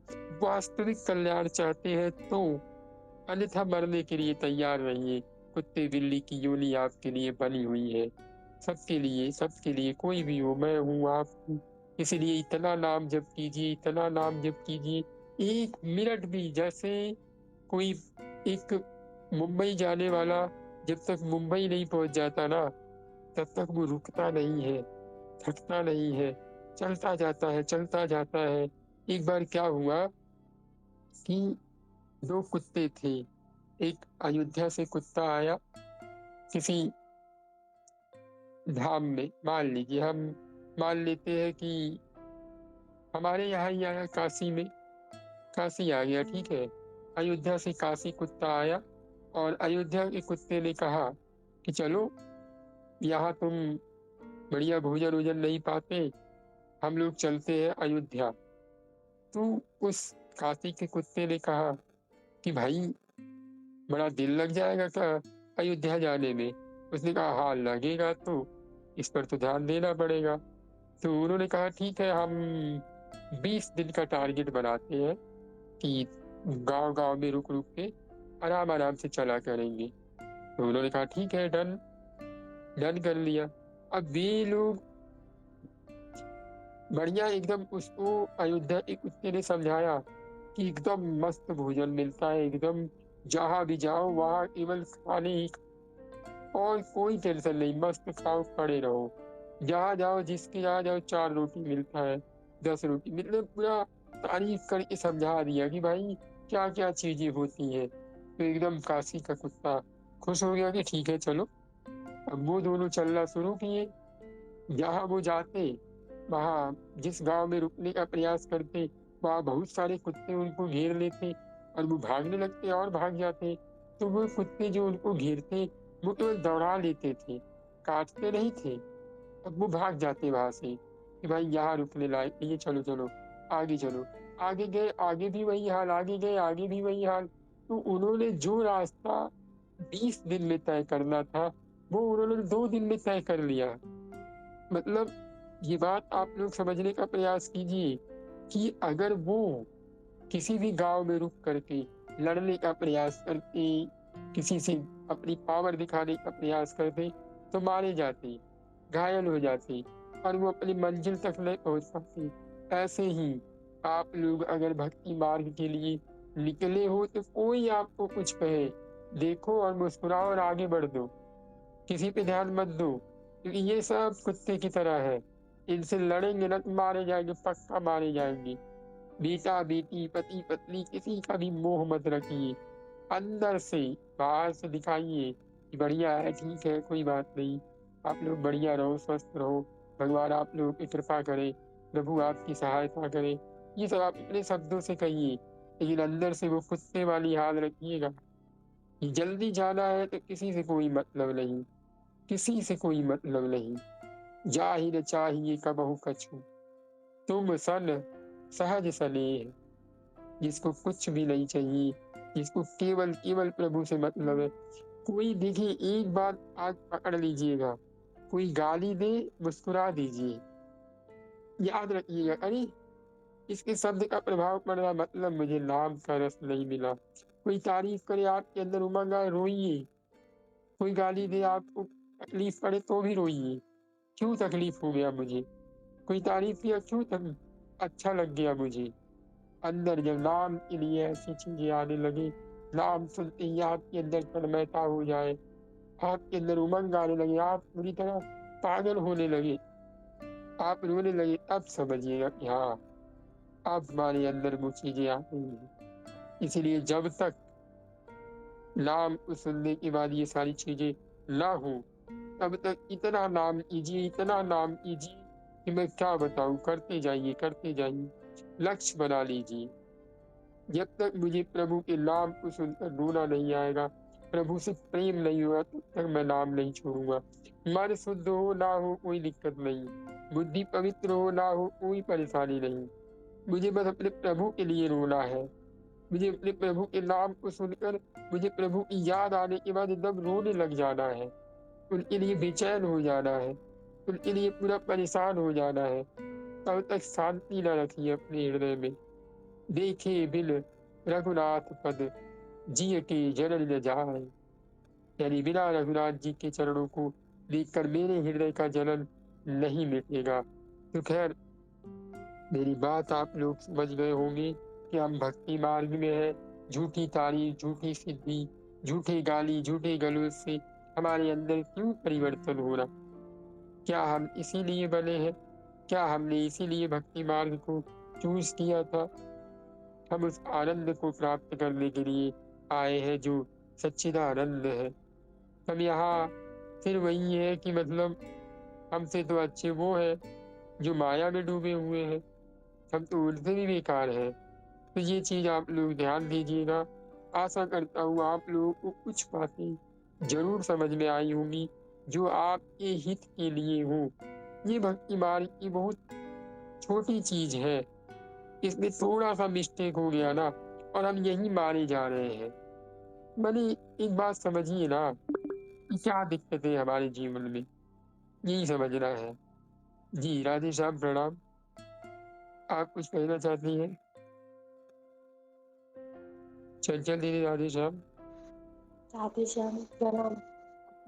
वास्तविक कल्याण चाहते हैं तो, अन्यथा मरने के लिए तैयार रहिए। कुत्ते बिल्ली की योनि आपके लिए बनी हुई है, सबके लिए, सबके लिए, कोई भी हो, मैं हूँ, आप हूँ। इसलिए इतना नाम जप कीजिए, इतना नाम जप कीजिए, एक मिनट भी, जैसे कोई एक मुंबई जाने वाला जब तक मुंबई नहीं पहुंच जाता ना, तब तक वो रुकता नहीं है, थकता नहीं है, चलता जाता है, चलता जाता है। एक बार क्या हुआ कि दो कुत्ते थे, एक अयोध्या से कुत्ता आया किसी धाम में, मान लीजिए, हम मान लेते हैं कि हमारे यहाँ ही आया काशी में, काशी आ गया, ठीक है। अयोध्या से काशी कुत्ता आया और अयोध्या के कुत्ते ने कहा कि चलो, यहाँ तुम बढ़िया भोजन वोजन नहीं पाते, हम लोग चलते हैं अयोध्या। तो उस काशी के कुत्ते ने कहा कि भाई बड़ा दिल लग जाएगा क्या अयोध्या जाने में? उसने कहा हाँ लगेगा, तो इस पर तो ध्यान देना पड़ेगा। तो उन्होंने कहा ठीक है, हम 20 दिन का टारगेट बनाते हैं कि गांव गांव में रुक रुक के आराम आराम से चला करेंगे। तो उन्होंने कहा ठीक है, डन, डन कर लिया। अब वे लोग बढ़िया एकदम, उसको अयोध्या के कुत्ते ने समझाया कि एकदम मस्त भोजन मिलता है, एकदम जहां भी जाओ वहां केवल खाने ही, और कोई टेंशन नहीं, मस्त खाओ पड़े रहो, जहां जाओ जिसके यहाँ जाओ 4 रोटी मिलता है, 10 रोटी, मतलब पूरा तारीफ करके समझा दिया कि भाई क्या क्या चीजें होती हैं। तो एकदम काशी का कुत्ता खुश हो गया कि ठीक है चलो। अब वो दोनों चलना शुरू किए, जहाँ वो जाते, वहाँ जिस गांव में रुकने का प्रयास करते, वहाँ बहुत सारे कुत्ते उनको घेर लेते और वो भागने लगते और भाग जाते। तो वो कुत्ते जो उनको घेरते, वो केवल दौड़ा लेते थे, काटते नहीं थे। अब वो भाग जाते वहां से कि भाई यहाँ रुकने लायक नहीं है, चलो चलो आगे चलो। आगे गए, आगे भी वही हाल, आगे गए, आगे भी वही हाल। तो उन्होंने जो रास्ता 20 दिन में तय करना था, वो उन्होंने 2 दिन में तय कर लिया। मतलब ये बात आप लोग समझने का प्रयास कीजिए कि अगर वो किसी भी गांव में रुक करके लड़ने का प्रयास करते, किसी से अपनी पावर दिखाने का प्रयास करते, तो मारे जाते, घायल हो जाते और वो अपनी मंजिल तक नहीं पहुंच पाते। ऐसे ही आप लोग अगर भक्ति मार्ग के लिए निकले हो, तो कोई आपको कुछ कहे, देखो और मुस्कुराओ और आगे बढ़ दो, किसी पे ध्यान मत दो, क्योंकि ये सब कुत्ते की तरह है। इनसे लड़ेंगे ना तो मारे जाएंगे, पक्का मारे जाएंगे। बेटा बेटी, पति पत्नी, किसी का भी मोह मत रखिए, अंदर से, बाहर से दिखाइए कि बढ़िया है, ठीक है, कोई बात नहीं, आप लोग बढ़िया रहो, स्वस्थ रहो, भगवान आप लोगों की कृपा करे, प्रभु आपकी सहायता करे। ये सब आप अपने शब्दों से कहिए, लेकिन अंदर से वो कुत्ते वाली हाल रखिएगा जल्दी जाना है तो किसी से कोई मतलब नहीं, किसी से कोई मतलब नहीं। जाहि न चाहिए कबहु कछु, तुम सन सहज स्नेह। जिसको कुछ भी नहीं चाहिए, जिसको केवल केवल प्रभु से मतलब है। कोई देखे एक बात आज पकड़ लीजिएगा, कोई गाली दे मुस्कुरा दीजिए, याद रखिएगा, अरे इसके शब्द का प्रभाव पड़ रहा, मतलब मुझे नाम का रस नहीं मिला। कोई तारीफ करे आपके अंदर उमंग आए, रोइए। कोई गाली दे आपको तकलीफ पड़े तो भी रोइए, क्यों तकलीफ हो गया मुझे। कोई तारीफ किया, क्यों अच्छा लग गया मुझे। अंदर जब नाम के लिए ऐसी चीजें आने लगे, नाम सुनते ही आपके अंदर तन्मयता हो जाए, आपके अंदर उमंग आने लगे, आप पूरी तरह पागल होने लगे, आप रोने लगे, तब समझिएगा कि हाँ अब हमारे अंदर वो चीजें आ गई हैं। इसलिए जब तक नाम को सुनने के बाद ये सारी चीजें ना हो, तब तक इतना नाम कीजिए, इतना नाम कीजिए कि मैं क्या बताऊं, करते जाइए करते जाइए, लक्ष्य बना लीजिए। जब तक मुझे प्रभु के नाम को सुनकर रोना नहीं आएगा, प्रभु से प्रेम नहीं हुआ, तब तक मैं नाम नहीं छोड़ूंगा। मन शुद्ध हो ना हो कोई दिक्कत नहीं, बुद्धि पवित्र हो ना हो कोई परेशानी नहीं, मुझे बस अपने प्रभु के लिए रोना है। मुझे अपने प्रभु के नाम को सुनकर, मुझे प्रभु की याद आने के बाद एकदम रोने लग जाना है, उनके लिए बेचैन हो जाना है, उनके लिए पूरा परेशान हो जाना है। तब तक शांति न रखिए अपने हृदय में। देखे बिन रघुनाथ पद, जिय के जनन न जाए। यानी बिना रघुनाथ जी के चरणों को देखकर मेरे हृदय का जलन नहीं मिटेगा। तो खैर, मेरी बात आप लोग समझ गए होंगे कि हम भक्ति मार्ग में है। झूठी तारीफ, झूठी सिद्धि, झूठे गाली, झूठे गलौज से हमारे अंदर क्यों परिवर्तन हो रहा। क्या हम इसीलिए बने हैं? क्या हमने इसीलिए भक्ति मार्ग को चूज किया था? हम उस आनंद को प्राप्त करने के लिए आए हैं जो सच्चिदानंद है। हम यहाँ फिर वही है कि मतलब हमसे तो अच्छे वो है जो माया में डूबे हुए हैं, हम तो उनसे भी बेकार हैं। तो ये चीज आप लोग ध्यान दीजिएगा। आशा करता हूँ आप लोगों को कुछ बातें जरूर समझ में आई होंगी जो आपके हित के लिए हो। ये भक्ति मार्ग की बहुत छोटी चीज है, इसमें थोड़ा सा मिस्टेक हो गया ना और हम यही मारे जा रहे हैं। मैंने एक बात समझिए ना कि क्या दिक्कत है हमारे जीवन में, यही समझना है। जी राधे श्याम, प्रणाम। आप कुछ कहना चाहती हैं? चंचल दीदी, राधे श्याम। राधे श्याम, प्रणाम।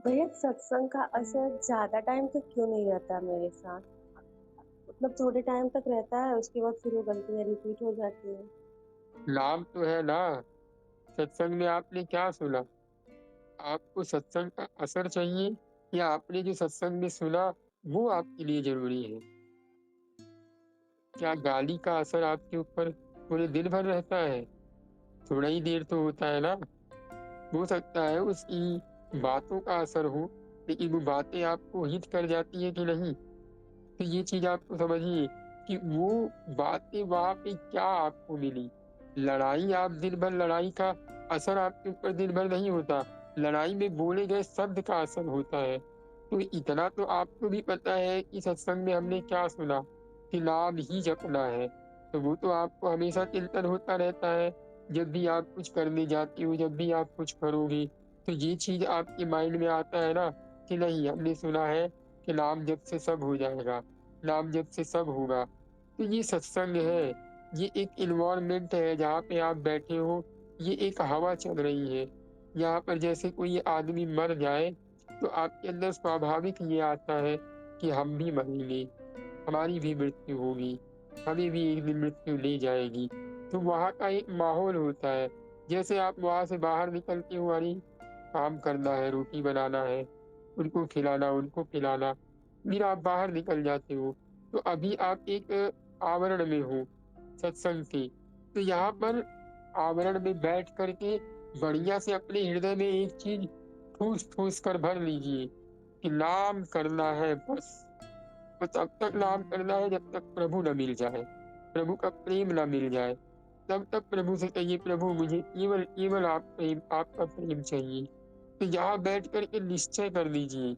भैया, सत्संग का असर ज्यादा टाइम तक क्यों नहीं रहता मेरे साथ? मतलब थोड़े टाइम तक रहता है, उसके बाद फिर वो गलतियां रिपीट हो जाती है। नाम तो है ना, सत्संग में आपने क्या सुना? आपको सत्संग का असर चाहिए या आपने जो सत्संग में सुना वो आपके लिए जरूरी है? क्या गाली का असर आपके ऊपर पूरे दिन भर रहता है? थोड़ा ही देर तो होता है ना। हो सकता है उसकी बातों का असर हो, लेकिन वो बातें आपको हिट कर जाती है कि नहीं। तो ये चीज आपको समझिए कि वो बातें वहां पे क्या आपको मिली। लड़ाई, आप दिन भर लड़ाई का असर आपके ऊपर दिन भर नहीं होता, लड़ाई में बोले गए शब्द का असर होता है। तो इतना तो आपको भी पता है कि सत्संग में हमने क्या सुना कि नाम ही जपना है। तो वो तो आपको हमेशा चिंतन होता रहता है, जब भी आप कुछ करने जाते हो, जब भी आप कुछ करोगे, तो ये चीज आपके माइंड में आता है ना कि नहीं, हमने सुना है कि नाम जप से सब हो जाएगा, नाम जप से सब होगा। तो ये सत्संग है, ये एक इन्वायरमेंट है जहाँ पे आप बैठे हो, ये एक हवा चल रही है। यहाँ पर जैसे कोई आदमी मर जाए तो आपके अंदर स्वाभाविक ये आता है कि हम भी मरेंगे, हमारी भी मृत्यु होगी, हमें भी एक दिन मृत्यु ले जाएगी। तो वहाँ का एक माहौल होता है। जैसे आप वहाँ से बाहर निकलते हो, अरे काम करना है, रोटी बनाना है, उनको खिलाना, उनको पिलाना, फिर आप बाहर निकल जाते हो। तो अभी आप एक आवरण में हो सत्संग के। तो यहाँ पर आवरण में बैठ करके बढ़िया से अपने हृदय में एक चीज ठूस ठूस कर भर लीजिए कि नाम करना है बस। तो तब तक नाम करना है जब तक प्रभु न मिल जाए, प्रभु का प्रेम न मिल जाए। तब प्रभु से कहिए, प्रभु मुझे केवल केवल आपका प्रेम चाहिए। तो यहाँ बैठ कर के निश्चय कर लीजिए,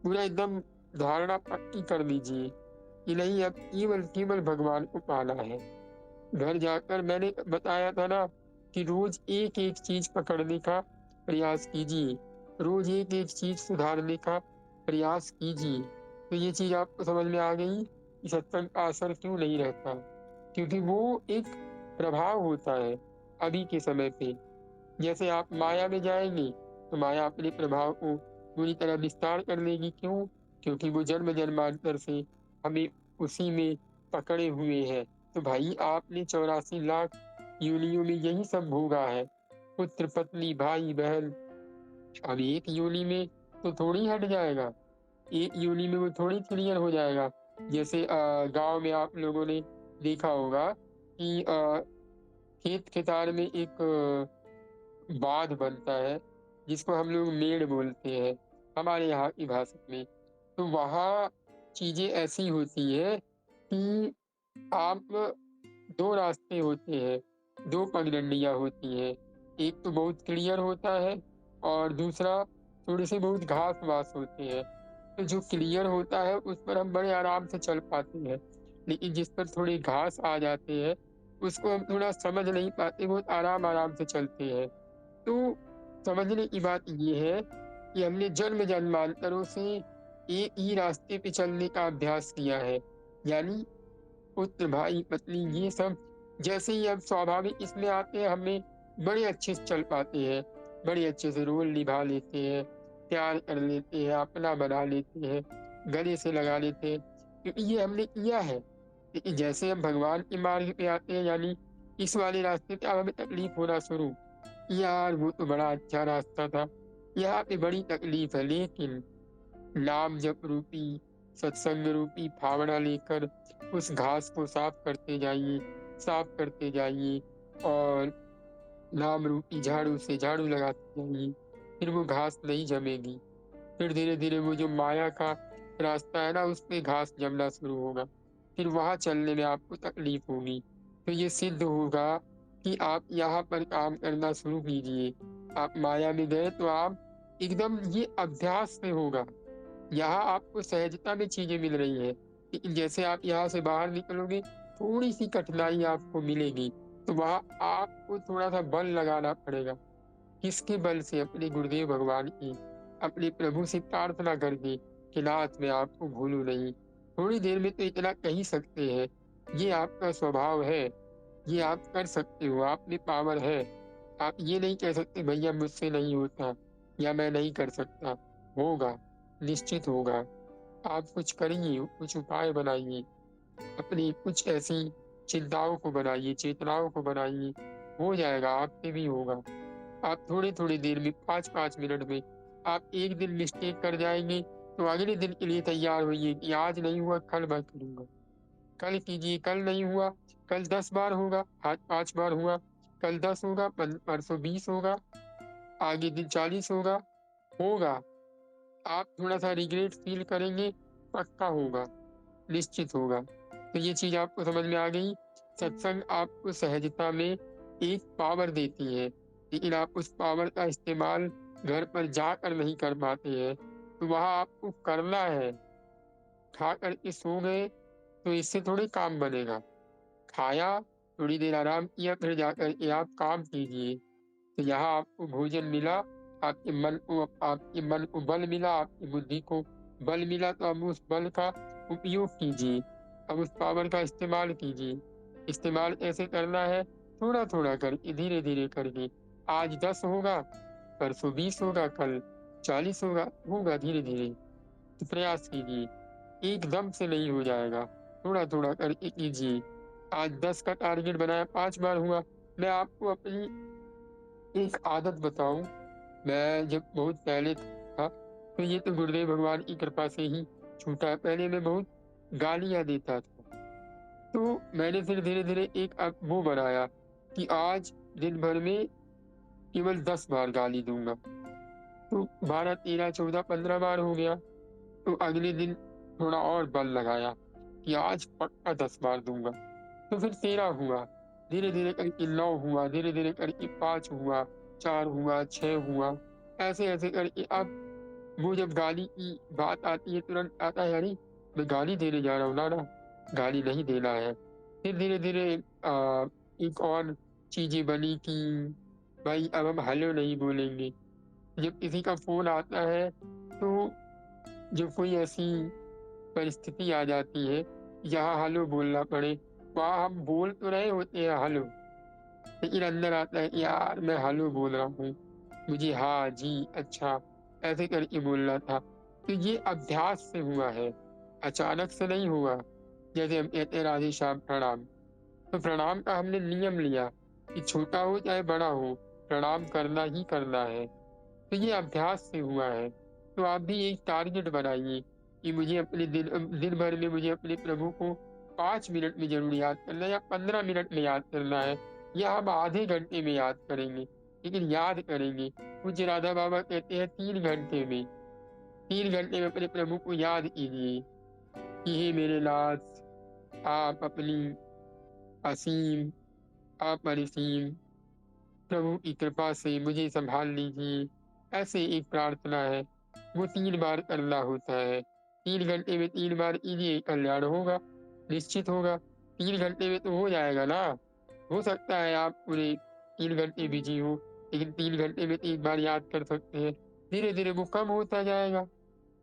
पूरा एकदम धारणा पक्की कर लीजिए कि नहीं, अब केवल केवल भगवान को पाना है। घर जाकर मैंने बताया था ना कि रोज एक एक चीज पकड़ने का प्रयास कीजिए, रोज एक एक चीज सुधारने का प्रयास कीजिए। तो ये चीज आपको समझ में आ गई कि सत्संग का असर क्यों नहीं रहता, क्योंकि वो एक प्रभाव होता है अभी के समय पे। जैसे आप माया में जाएंगे तो माया अपने प्रभाव को पूरी तरह विस्तार कर लेगी। क्यों? क्योंकि वो जन्म जन्मांतर से हमें उसी में पकड़े हुए हैं। तो भाई आपने 84 लाख योनियों में यही सब भोगा है, पुत्र पत्नी भाई बहन। अब एक योनि में तो थोड़ी हट जाएगा, एक योनि में वो थोड़ी क्लियर हो जाएगा। जैसे गांव में आप लोगों ने देखा होगा कि खेत खेतार में एक बांध बनता है, जिसको हम लोग मेड़ बोलते हैं हमारे यहाँ की भाषा में। तो वहाँ चीजें ऐसी होती है कि आप दो रास्ते होते हैं, दो पगडंडियां होती हैं। एक तो बहुत क्लियर होता है और दूसरा थोड़े से बहुत घास वास होते हैं। तो जो क्लियर होता है उस पर हम बड़े आराम से चल पाते हैं, लेकिन जिस पर थोड़ी घास आ जाते हैं उसको हम थोड़ा समझ नहीं पाते, बहुत आराम आराम से चलते हैं। तो समझने की बात ये है कि हमने जन्म जन्मांतरों से एक ही रास्ते पे चलने का अभ्यास किया है, यानी पुत्र भाई पत्नी ये सब जैसे ही अब स्वाभाविक इसमें आते हैं, हमें बड़े अच्छे से चल पाते हैं, बड़े अच्छे से रोल निभा लेते हैं, प्यार कर लेते हैं, अपना बना लेते हैं, गले से लगा लेते हैं, क्योंकि ये हमने किया है। लेकिन जैसे हम भगवान के मार्ग पे आते हैं, यानी इस वाले रास्ते पे, अब हमें तकलीफ होना शुरू, यार वो तो बड़ा अच्छा रास्ता था, यहाँ पे बड़ी तकलीफ है। लेकिन नाम जप रूपी सत्संग रूपी फावड़ा लेकर उस घास को साफ करते जाइए, साफ करते जाइए, और नाम रूपी झाड़ू से झाड़ू लगाते जाइए, फिर वो घास नहीं जमेगी। फिर धीरे धीरे वो जो माया का रास्ता है ना, उस पे घास जमना शुरू होगा, फिर वहां चलने में आपको तकलीफ होगी। तो ये सिद्ध होगा कि आप यहाँ पर काम करना शुरू कीजिए। आप माया में गए तो आप एकदम, ये अभ्यास से होगा। यहाँ आपको सहजता में चीजें मिल रही है, लेकिन जैसे आप यहाँ से बाहर निकलोगे थोड़ी सी कठिनाई आपको मिलेगी, तो वहाँ आपको थोड़ा सा बल लगाना पड़ेगा। किसके बल से? अपने गुरुदेव भगवान की, अपने प्रभु से प्रार्थना करके कि नाथ मैं आपको भूलूं नहीं। थोड़ी देर में तो इतना कह ही सकते हैं, ये आपका स्वभाव है, ये आप कर सकते हो, आप में पावर है। आप ये नहीं कह सकते भैया मुझसे नहीं होता या मैं नहीं कर सकता। होगा, निश्चित होगा। आप कुछ करिए, कुछ उपाय बनाइए, अपनी कुछ ऐसी चिंताओं को बनाइए, चेतनाओं को बनाइए, हो जाएगा, आपसे भी होगा। आप थोड़ी थोड़ी देर में 5-5 मिनट में आप एक दिन मिस्टेक कर जाएंगे तो अगले दिन के लिए तैयार होइए कि आज नहीं हुआ कल मैं करूंगा, कल कीजिए, कल नहीं हुआ कल 10 बार होगा, आज 5 बार हुआ, कल 10 होगा, परसों 20 होगा, आगे दिन 40 होगा। होगा, आप थोड़ा सा रिग्रेट फील करेंगे, पक्का होगा, निश्चित होगा। तो ये चीज आपको समझ में आ गई। सत्संग आपको सहजता में एक पावर देती है, लेकिन आप उस पावर का इस्तेमाल घर पर जाकर नहीं कर पाते हैं, तो वहां आपको करना है। खा करके सो गए तो इससे थोड़ी काम बनेगा। खाया, थोड़ी देर आराम किया, फिर जाकर के आप काम कीजिए। तो यहाँ आपको भोजन मिला, आपके मन को बल मिला, आपकी बुद्धि को बल मिला, तो अब उस बल का उपयोग कीजिए, अब उस पावर का इस्तेमाल कीजिए। इस्तेमाल कैसे करना है? थोड़ा थोड़ा करके, धीरे धीरे करके। आज 10 होगा, परसों 20 होगा, कल 40 होगा, होगा धीरे धीरे। तो प्रयास कीजिए, एकदम से नहीं हो जाएगा, थोड़ा थोड़ा करके कीजिए। आज 10 का टारगेट बनाया, 5 बार हुआ। मैं आपको अपनी एक आदत बताऊं, मैं जब बहुत पहले था, तो ये तो गुरुदेव भगवान की कृपा से ही छूटा है। पहले मैं बहुत गालियां देता था, तो मैंने फिर धीरे धीरे एक वो बनाया कि आज दिन भर में केवल 10 बार गाली दूंगा। तो 12, 13, 14, 15 बार हो गया। तो अगले दिन थोड़ा और बल लगाया कि आज पक्का 10 बार दूंगा। तो फिर 13 हुआ, धीरे धीरे करके 9 हुआ, धीरे धीरे करके 5 हुआ, 4 हुआ, 6 हुआ, ऐसे ऐसे करके अब वो जब गाली की बात आती है तुरंत आता है, अरे मैं गाली देने जा रहा हूँ, ना गाली नहीं देना है। फिर धीरे धीरे एक और चीजें बनी कि भाई अब हम हेलो नहीं बोलेंगे। जब किसी का फोन आता है तो जब कोई ऐसी परिस्थिति आ जाती है जहाँ हेलो बोलना पड़े, वहाँ हम बोल तो रहे होते हैं हेलो, लेकिन अंदर आता है कि यार मैं हेलो बोल रहा हूँ, मुझे हाँ जी अच्छा ऐसे करके बोलना था। तो ये अभ्यास से हुआ है, अचानक से नहीं हुआ। जैसे हम कहते हैं राधे श्याम प्रणाम, तो प्रणाम का हमने नियम लिया कि छोटा हो चाहे बड़ा हो प्रणाम करना ही करना है। तो ये अभ्यास से हुआ है। तो आप भी एक टारगेट बनाइए कि मुझे अपने दिन भर में मुझे अपने प्रभु को 5 मिनट में जरूर याद करना है या 15 मिनट में याद करना है या हम आधे घंटे में याद करेंगे, लेकिन याद करेंगे। पूज्य राधा बाबा कहते हैं 3 घंटे में, 3 घंटे में अपने प्रभु को याद कीजिए कि हे मेरे नाथ, आप अपनी असीम अपरिसीम प्रभु की कृपा से मुझे संभाल लीजिए। ऐसे एक प्रार्थना है, वो 3 बार करना होता है। 3 घंटे में 3 बार कीजिए, कल्याण होगा, निश्चित होगा। 3 घंटे में तो हो जाएगा ना। हो सकता है आप पूरे 3 घंटे बिजी हो, लेकिन 3 घंटे में 3 बार याद कर सकते हैं। धीरे धीरे वो कम होता जाएगा,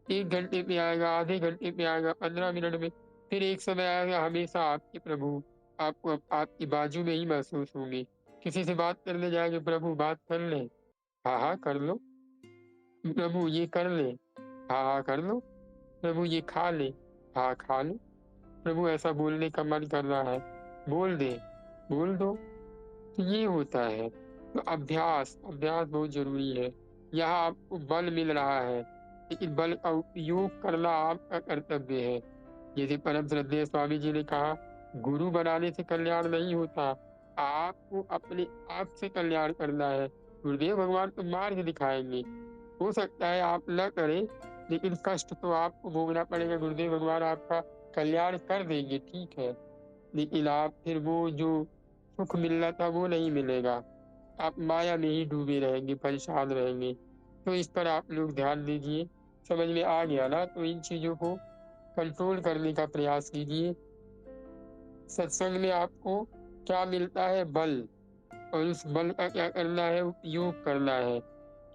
1 घंटे पे आएगा, आधे घंटे पे आएगा, 15 मिनट में। फिर एक समय आएगा हमेशा आपके प्रभु आपको आपकी बाजू में ही महसूस होंगे। किसी से बात करने जाएंगे, प्रभु बात कर ले, हाँ हाँ कर लो, प्रभु ये कर ले, हाँ हाँ कर लो, प्रभु ये खा ले, हाँ खा लो, प्रभु ऐसा बोलने का मन कर रहा है, बोल दे, बोल दो। तो ये होता है। तो अभ्यास अभ्यास बहुत जरूरी है। यहाँ आपको बल मिल रहा है, लेकिन बल का उपयोग करना आपका कर्तव्य है। जैसे परम श्रद्धेय स्वामी जी ने कहा, गुरु बनाने से कल्याण नहीं होता, आपको अपने आप से कल्याण करना है। गुरुदेव भगवान तो मार्ग दिखाएंगे, हो सकता है आप न करें, लेकिन कष्ट तो आपको भोगना पड़ेगा। गुरुदेव भगवान आपका कल्याण कर देंगे, ठीक है, लेकिन आप फिर वो जो सुख मिलना था वो नहीं मिलेगा। आप माया में ही डूबे रहेंगे, परेशान रहेंगे। तो इस पर आप लोग ध्यान दीजिए। समझ में आ गया ना? तो इन चीजों को कंट्रोल करने का प्रयास कीजिए। सत्संग में आपको क्या मिलता है? बल। और उस बल का क्या करना है? उपयोग करना है।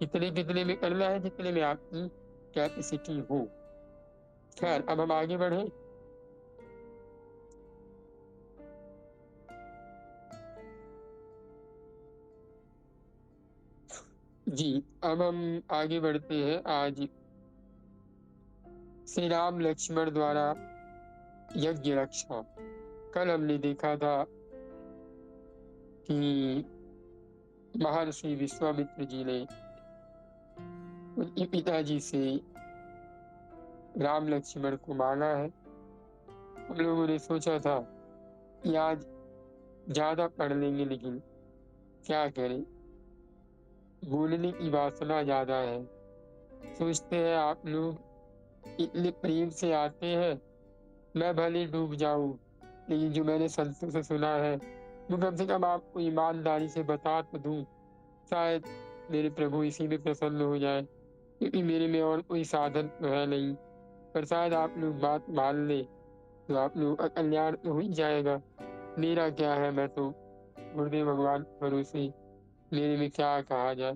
कितने कितने में करना है? जितने में आपकी कैपेसिटी हो। खैर, अब हम आगे बढ़े। जी, अब हम आगे बढ़ते हैं। आज श्री राम लक्ष्मण द्वारा यज्ञ रक्षा। कल हमने देखा था कि महर्षि विश्वामित्र जी ने उनके पिताजी से राम लक्ष्मण को मांगा है। हम लोगों ने सोचा था कि आज ज्यादा पढ़ लेंगे, लेकिन क्या करें, बोलने की वासना ज्यादा है। सोचते हैं आप लोग इतने प्रेम से आते हैं, मैं भले डूब जाऊं, लेकिन जो मैंने संतों से सुना है वो कम से कम आपको ईमानदारी से बता तो दूं। शायद मेरे प्रभु इसी में प्रसन्न हो जाए, क्योंकि मेरे में और कोई साधन तो है नहीं। पर शायद आप लोग बात मान ले तो आप लोग का कल्याण तो हो ही जाएगा। मेरा क्या है, मैं तो गुरुदेव भगवान भरोसे, मेरे में क्या कहा जाए।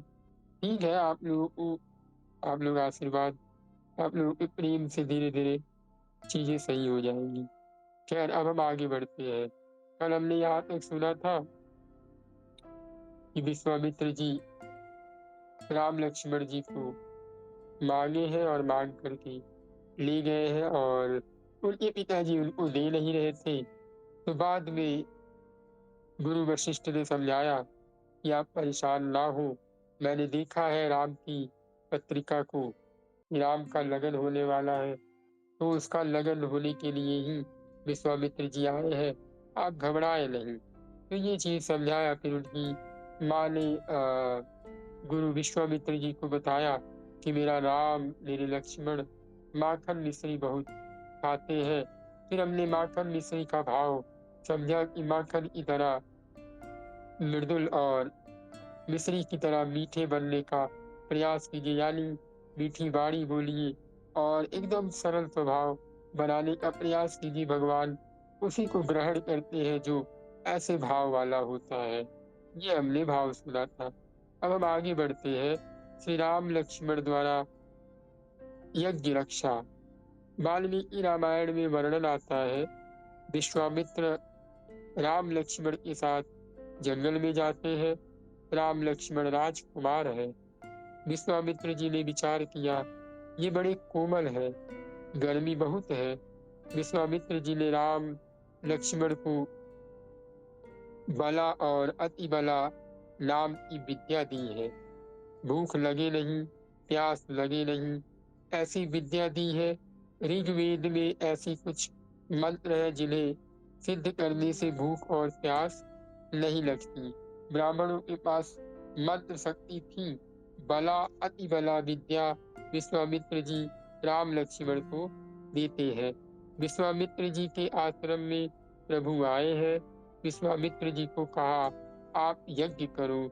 ठीक है, आप लोगों को, आप लोग आशीर्वाद, आप लोगों के प्रेम से धीरे धीरे चीजें सही हो जाएंगी। खैर, अब हम आगे बढ़ते हैं। कल हमने यहाँ तक सुना था कि विश्वामित्र जी राम लक्ष्मण जी को मांगे हैं और मांग करके ले गए हैं, और उनके पिताजी उनको दे नहीं रहे थे। तो बाद में गुरु वशिष्ठ ने समझाया कि आप परेशान ना हो, मैंने देखा है राम की पत्रिका को, राम का लगन होने वाला है, तो उसका लगन होने के लिए ही विश्वामित्र जी आए हैं, आप घबराए नहीं। तो ये चीज समझाया। फिर उनकी माँ ने गुरु विश्वामित्र जी को बताया कि मेरा राम, मेरे लक्ष्मण माखन मिश्री बहुत खाते हैं। फिर हमने माखन मिश्री का भाव समझा कि माखन की तरह मृदुल और मिश्री की तरह मीठे बनने का प्रयास कीजिए, यानी मीठी वाणी बोलिए और एकदम सरल स्वभाव बनाने का प्रयास कीजिए। भगवान उसी को ग्रहण करते हैं जो ऐसे भाव वाला होता है। ये हमने भाव सुना था। अब हम आगे बढ़ते हैं। श्री राम लक्ष्मण द्वारा यज्ञ रक्षा। वाल्मीकि रामायण में वर्णन आता है, विश्वामित्र राम लक्ष्मण के साथ जंगल में जाते हैं। राम लक्ष्मण राजकुमार है। विश्वामित्र जी ने विचार किया, ये बड़े कोमल है, गर्मी बहुत है। विश्वामित्र जी ने राम लक्ष्मण को बला और अति बला नाम की विद्या दी है। भूख लगे नहीं, प्यास लगे नहीं, ऐसी विद्या दी है। ऋग्वेद में ऐसी कुछ मंत्र है जिन्हें सिद्ध करने से भूख और प्यास नहीं लगती। ब्राह्मणों के पास मंत्र शक्ति थी। बला अति बला विद्या विश्वामित्र जी राम लक्ष्मण को देते हैं। विश्वामित्र जी के आश्रम में प्रभु आए हैं। विश्वामित्र जी को कहा, आप यज्ञ करो।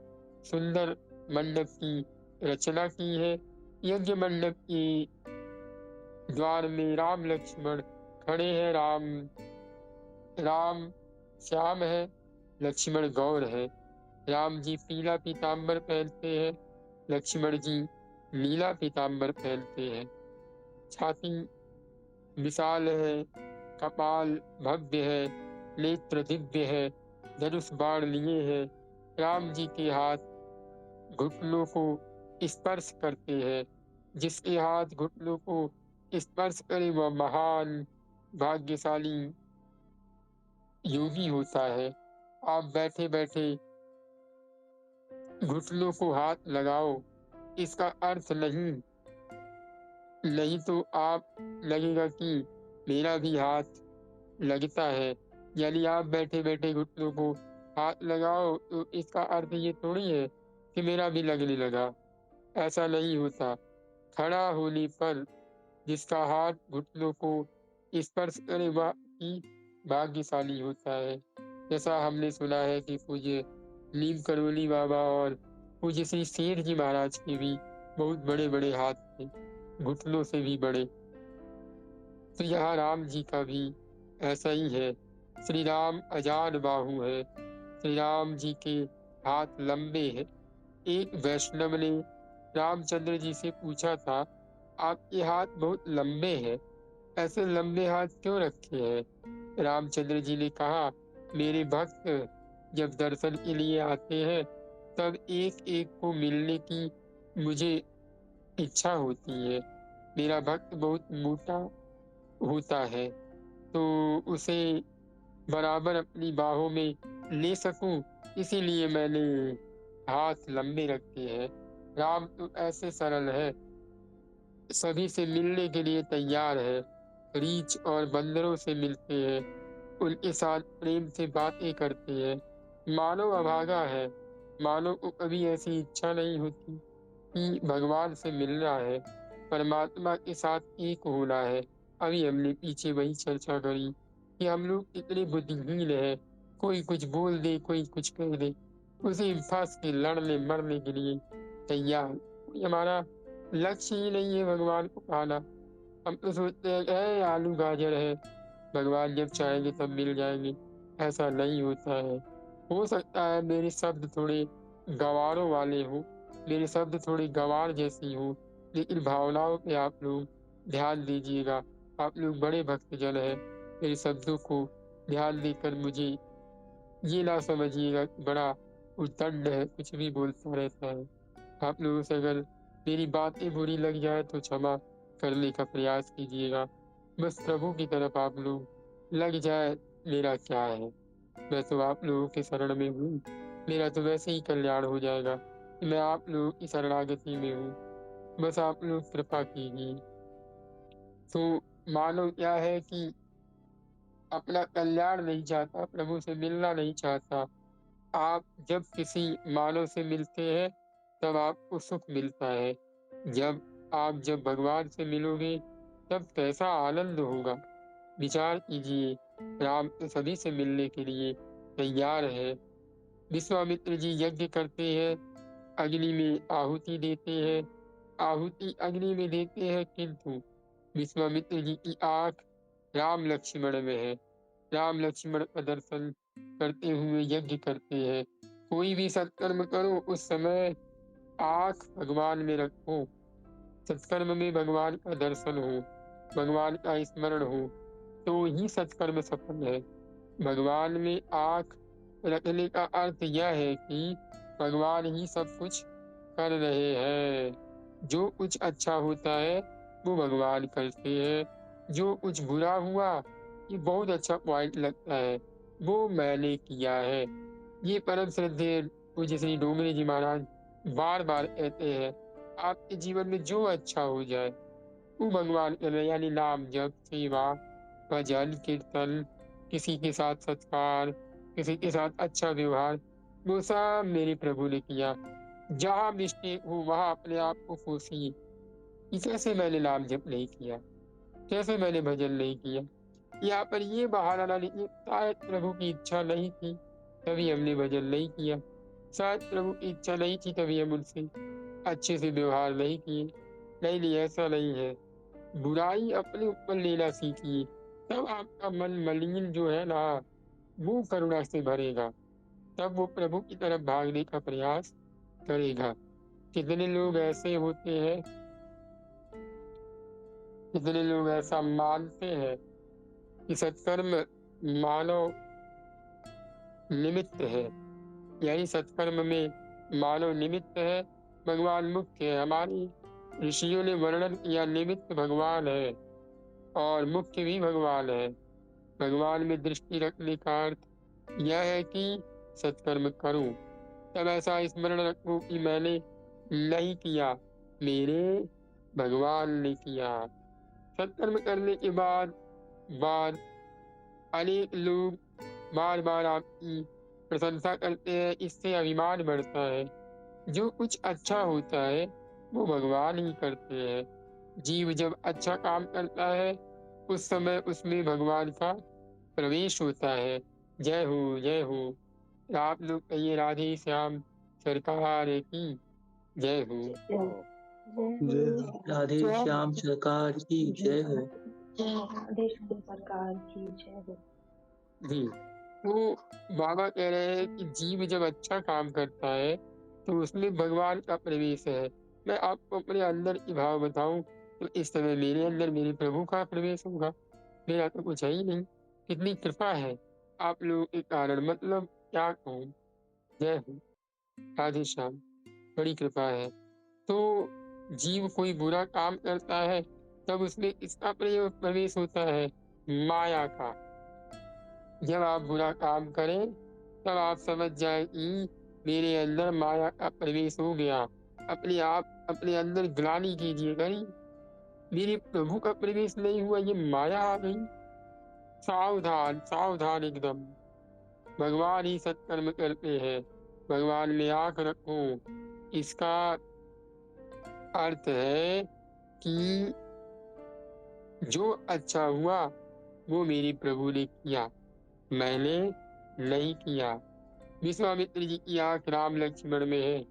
सुंदर मंडप की रचना की है। यज्ञ मंडप के द्वार में राम लक्ष्मण खड़े हैं। राम श्याम है, लक्ष्मण गौर है। राम जी पीला पीताम्बर पहनते हैं, लक्ष्मण जी नीला पीताम्बर पहनते हैं। छाती विशाल है, कपाल भव्य है, नेत्र दिव्य है, धनुष बाण लिए हैं। राम जी के हाथ घुटनों को स्पर्श करते हैं। जिसके हाथ घुटनों को स्पर्श करे वह महान भाग्यशाली योगी होता है। आप बैठे बैठे घुटनों को हाथ लगाओ, इसका अर्थ नहीं तो आप लगेगा कि मेरा भी हाथ लगता है। यानी आप बैठे बैठे घुटनों को हाथ लगाओ तो इसका अर्थ ये थोड़ी है कि मेरा भी लगने लगा। ऐसा नहीं होता। खड़ा होने पर जिसका हाथ घुटनों को स्पर्श करे वह ही भाग्यशाली होता है। जैसा हमने सुना है कि पूज्य नीम करोली बाबा और पूज्य श्री शेर जी महाराज के भी बहुत बड़े बड़े हाथ थे, घुटनों से भी बड़े। तो यहाँ राम जी का भी ऐसा ही है। श्री राम अजान बाहु है। श्री राम जी के हाथ लंबे हैं। एक वैष्णव ने रामचंद्र जी से पूछा था, आपके हाथ बहुत लंबे हैं, ऐसे लंबे हाथ क्यों रखे हैं? रामचंद्र जी ने कहा, मेरे भक्त जब दर्शन के लिए आते हैं तब एक एक को मिलने की मुझे इच्छा होती है। मेरा भक्त बहुत मोटा होता है तो उसे बराबर अपनी बाहों में ले सकूं, इसीलिए मैंने हाथ लंबे रखे हैं। राम तो ऐसे सरल है, सभी से मिलने के लिए तैयार है। रीछ और बंदरों से मिलते हैं, उनके साथ प्रेम से बातें करते हैं। मानव अभागा है, मानव को कभी ऐसी इच्छा नहीं होती कि भगवान से मिलना है, परमात्मा के साथ एक होना है। अभी हमने पीछे वही चर्चा करी कि हम लोग इतने बुद्धिहीन हैं, कोई कुछ बोल दे, कोई कुछ कह दे, उसे फंस के लड़ने मरने के लिए तैयार। हमारा लक्ष्य ही नहीं है भगवान को पाना। हम तो सोचते हैं आलू गाजर है, भगवान जब चाहेंगे तब मिल जाएंगे। ऐसा नहीं होता है। हो सकता है मेरे शब्द थोड़े गंवारों वाले हों, मेरे शब्द थोड़े गंवार जैसी हों, लेकिन भावनाओं पे आप लोग ध्यान दीजिएगा। आप लोग बड़े भक्तजन हैं, मेरे शब्दों को ध्यान देकर मुझे ये ना समझिएगा कि बड़ा उद्दंड है, कुछ भी बोलता रहता है। आप लोगों से अगर मेरी बातें बुरी लग जाए तो क्षमा करने का प्रयास कीजिएगा। बस प्रभु की तरफ आप लोग लग जाए, मेरा क्या है। मैं तो आप लोगों के शरण में हूँ, मेरा तो वैसे ही कल्याण हो जाएगा कि मैं आप लोगों की शरणागति में हूँ। बस आप लोग कृपा कीजिए। तो मानव क्या है कि अपना कल्याण नहीं चाहता, प्रभु से मिलना नहीं चाहता। आप जब किसी मानव से मिलते हैं तब आपको सुख मिलता है। जब भगवान से मिलोगे तब कैसा आनंद होगा। विचार कीजिए, राम तो सभी से मिलने के लिए तैयार है। विश्वामित्र जी यज्ञ करते हैं, अग्नि में आहुति देते हैं, आहुति अग्नि में देते हैं, किंतु विश्वामित्र जी की आंख राम लक्ष्मण में है। राम लक्ष्मण का दर्शन करते हुए यज्ञ करते हैं। कोई भी सत्कर्म करो उस समय आंख भगवान में रखो, सत्कर्म में भगवान का दर्शन हो, भगवान का स्मरण हो, तो ही सत्कर्म सफल है। भगवान में आंख रखने का अर्थ यह है कि भगवान ही सब कुछ कर रहे हैं। जो कुछ अच्छा होता है वो भगवान करते हैं, जो कुछ बुरा हुआ, ये बहुत अच्छा पॉइंट लगता है, वो मैंने किया है। ये परम श्रद्धेय पूज्य श्री डोंगरे जी महाराज बार बार कहते हैं, आपके जीवन में जो अच्छा हो जाए वो भगवान कर रहे, यानी नाम जप, सेवा, भजन, कीर्तन, किसी के साथ सत्कार, किसी के साथ अच्छा व्यवहार, वो सब मेरे प्रभु ने किया। जहाँ मिस्टेक हो वहाँ अपने आप को कोसिए कि कैसे मैंने नाम जप नहीं किया, कैसे मैंने भजन नहीं किया। यहाँ पर ये बहाना ना लीजिए, शायद प्रभु की इच्छा नहीं थी तभी हमने भजन नहीं किया, शायद प्रभु की इच्छा नहीं थी तभी हम उनसे अच्छे से व्यवहार नहीं किए। नहीं, ऐसा नहीं है। बुराई अपने ऊपर लेना सीखिए, तब आपका मन मलिन जो है ना वो करुणा से भरेगा, तब वो प्रभु की तरफ भागने का प्रयास करेगा। कितने लोग ऐसे होते हैं, कितने लोग ऐसा मानते हैं कि सत्कर्म मानव निमित्त है, यानी सत्कर्म में मानव निमित्त है, भगवान मुख्य है। हमारी ऋषियों ने वर्णन किया, निमित्त भगवान है और मुख्य भी भगवान है। भगवान में दृष्टि रखने का अर्थ यह है कि सत्कर्म करूं, तब ऐसा स्मरण रखूं कि मैंने नहीं किया, मेरे भगवान ने किया। सत्कर्म करने के बाद अनेक लोग बार बार आपकी प्रशंसा करते हैं, इससे अभिमान बढ़ता है। जो कुछ अच्छा होता है वो भगवान ही करते हैं। जीव जब अच्छा काम करता है उस समय उसमें भगवान का प्रवेश होता है। जय हो, जय हो। आप लोग कहिए राधे श्याम सरकार की जय हो। राधे श्याम सरकार की जय हो। राधे श्याम सरकार की जय हो। जी, तो बाबा कह रहे हैं कि जीव जब अच्छा काम करता है तो उसमें भगवान का प्रवेश है। मैं आपको अपने अंदर की भाव बताऊं तो इस समय मेरे अंदर मेरे प्रभु का प्रवेश होगा, मेरा तो कुछ है ही नहीं। कितनी कृपा है आप लोगों के कारण, मतलब क्या कहूँ। जय हो, राधे श्याम, बड़ी कृपा है। तो जीव कोई बुरा काम करता है तब उसमें किसका प्रवेश होता है? माया का। जब आप बुरा काम करें तब आप समझ जाए कि मेरे अंदर माया का प्रवेश हो गया। अपने आप अपने अंदर ग्लानि कीजिए, कहीं मेरे प्रभु का प्रवेश नहीं हुआ, ये माया आ गई। सावधान, सावधान एकदम। भगवान ही सत्कर्म करते हैं, भगवान में आंख रखो। इसका अर्थ है कि जो अच्छा हुआ वो मेरे प्रभु ने किया, मैंने नहीं किया। विश्वामित्र जी की आंख राम लक्ष्मण में है।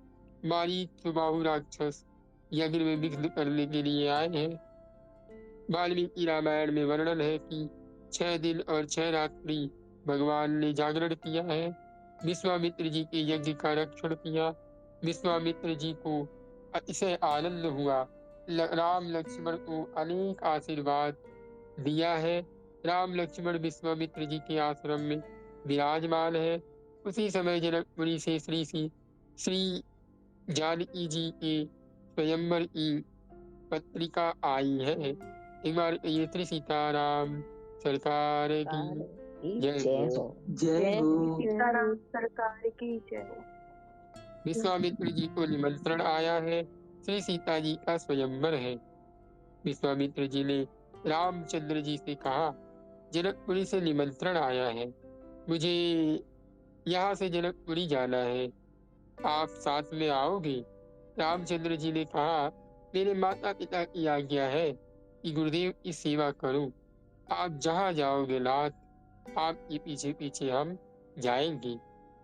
मारीच बाहु राक्षस यज्ञ में विघ्न करने के लिए आए हैं। वाल्मीकि रामायण में वर्णन है कि 6 दिन और 6 रात्रि भगवान ने जागरण किया है, विश्वामित्र जी के यज्ञ का रक्षण किया। विश्वामित्र जी को अतिशय आनंद हुआ। राम लक्ष्मण को अनेक आशीर्वाद दिया है। राम लक्ष्मण विश्वामित्र जी के आश्रम में विराजमान है। उसी समय जनकपुरी से श्री जानकी जी के स्वयंवर की पत्रिका आई है। एक बार ये श्री सीताराम सरकार की जय हो। जय हो। सीताराम सरकार की जय हो। विश्वामित्र जी को निमंत्रण आया है, श्री सीता जी का स्वयंवर है। विश्वामित्र जी ने रामचंद्र जी से कहा, जनकपुरी से निमंत्रण आया है, मुझे यहाँ से जनकपुरी जाना है, आप साथ में आओगे? रामचंद्र जी ने कहा, मेरे माता पिता की आज्ञा है कि गुरुदेव की सेवा करूं, आप जहाँ जाओगे नाथ, आपके पीछे पीछे हम जाएंगे,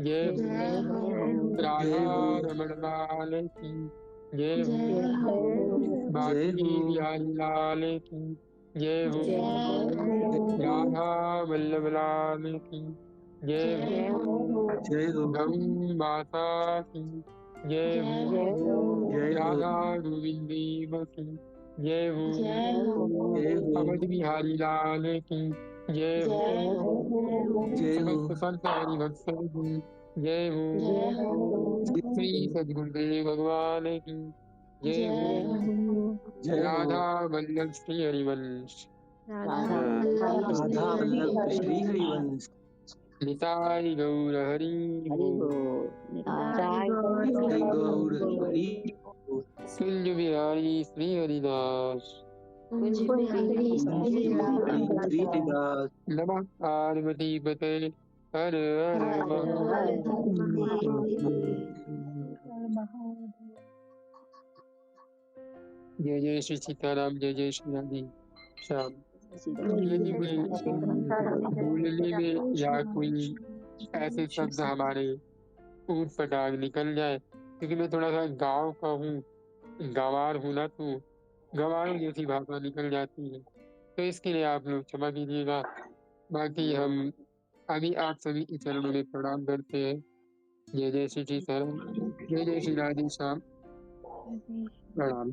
जय हो जय हो राधा जय हो रमण लाल की जय हो जय हो बांके जय हो बिहारी लाल की जय हो जय हो राधा वल्लभ लाल की जय हो जय हो जय हो गौ माता की जय जय हो हो जय हो राधा गोविंद देव की जय हो जय हो जय हो अवध बिहारी लाल की जय हो जय हो जय हो समस्त संत हरि भक्तों की जय हो जय हो श्री सद्गुरुदेव भगवान की जय जय हो हो जय हो राधा वल्लभ श्री हरिवंश राधा राधा श्री वल्लभ श्री हरिवंश निताय गौर हरि हरि बोल बोल निताय जय गौर गौर हरि कुंज बिहारी श्री हरिदास कुंज बिहारी श्री बिहारी श्रीदास नमः पार्वती पते हर हर हर हर महादेव। जय जय श्री सीताराम जय जय श्री राधे श्याम। बोलने में या कोई ऐसे शब्द हमारे ऊट पटांग निकल जाए, क्योंकि मैं थोड़ा सा गाँव का हूँ, गंवार हूँ ना, तो गंवारों जैसी भाषा निकल जाती है, तो इसके लिए आप लोग क्षमा कीजिएगा। बाकी हम अभी आप सभी के चरणों में प्रणाम करते हैं। जय जय श्री सीताराम जय जय श्री राधे श्याम। प्रणाम।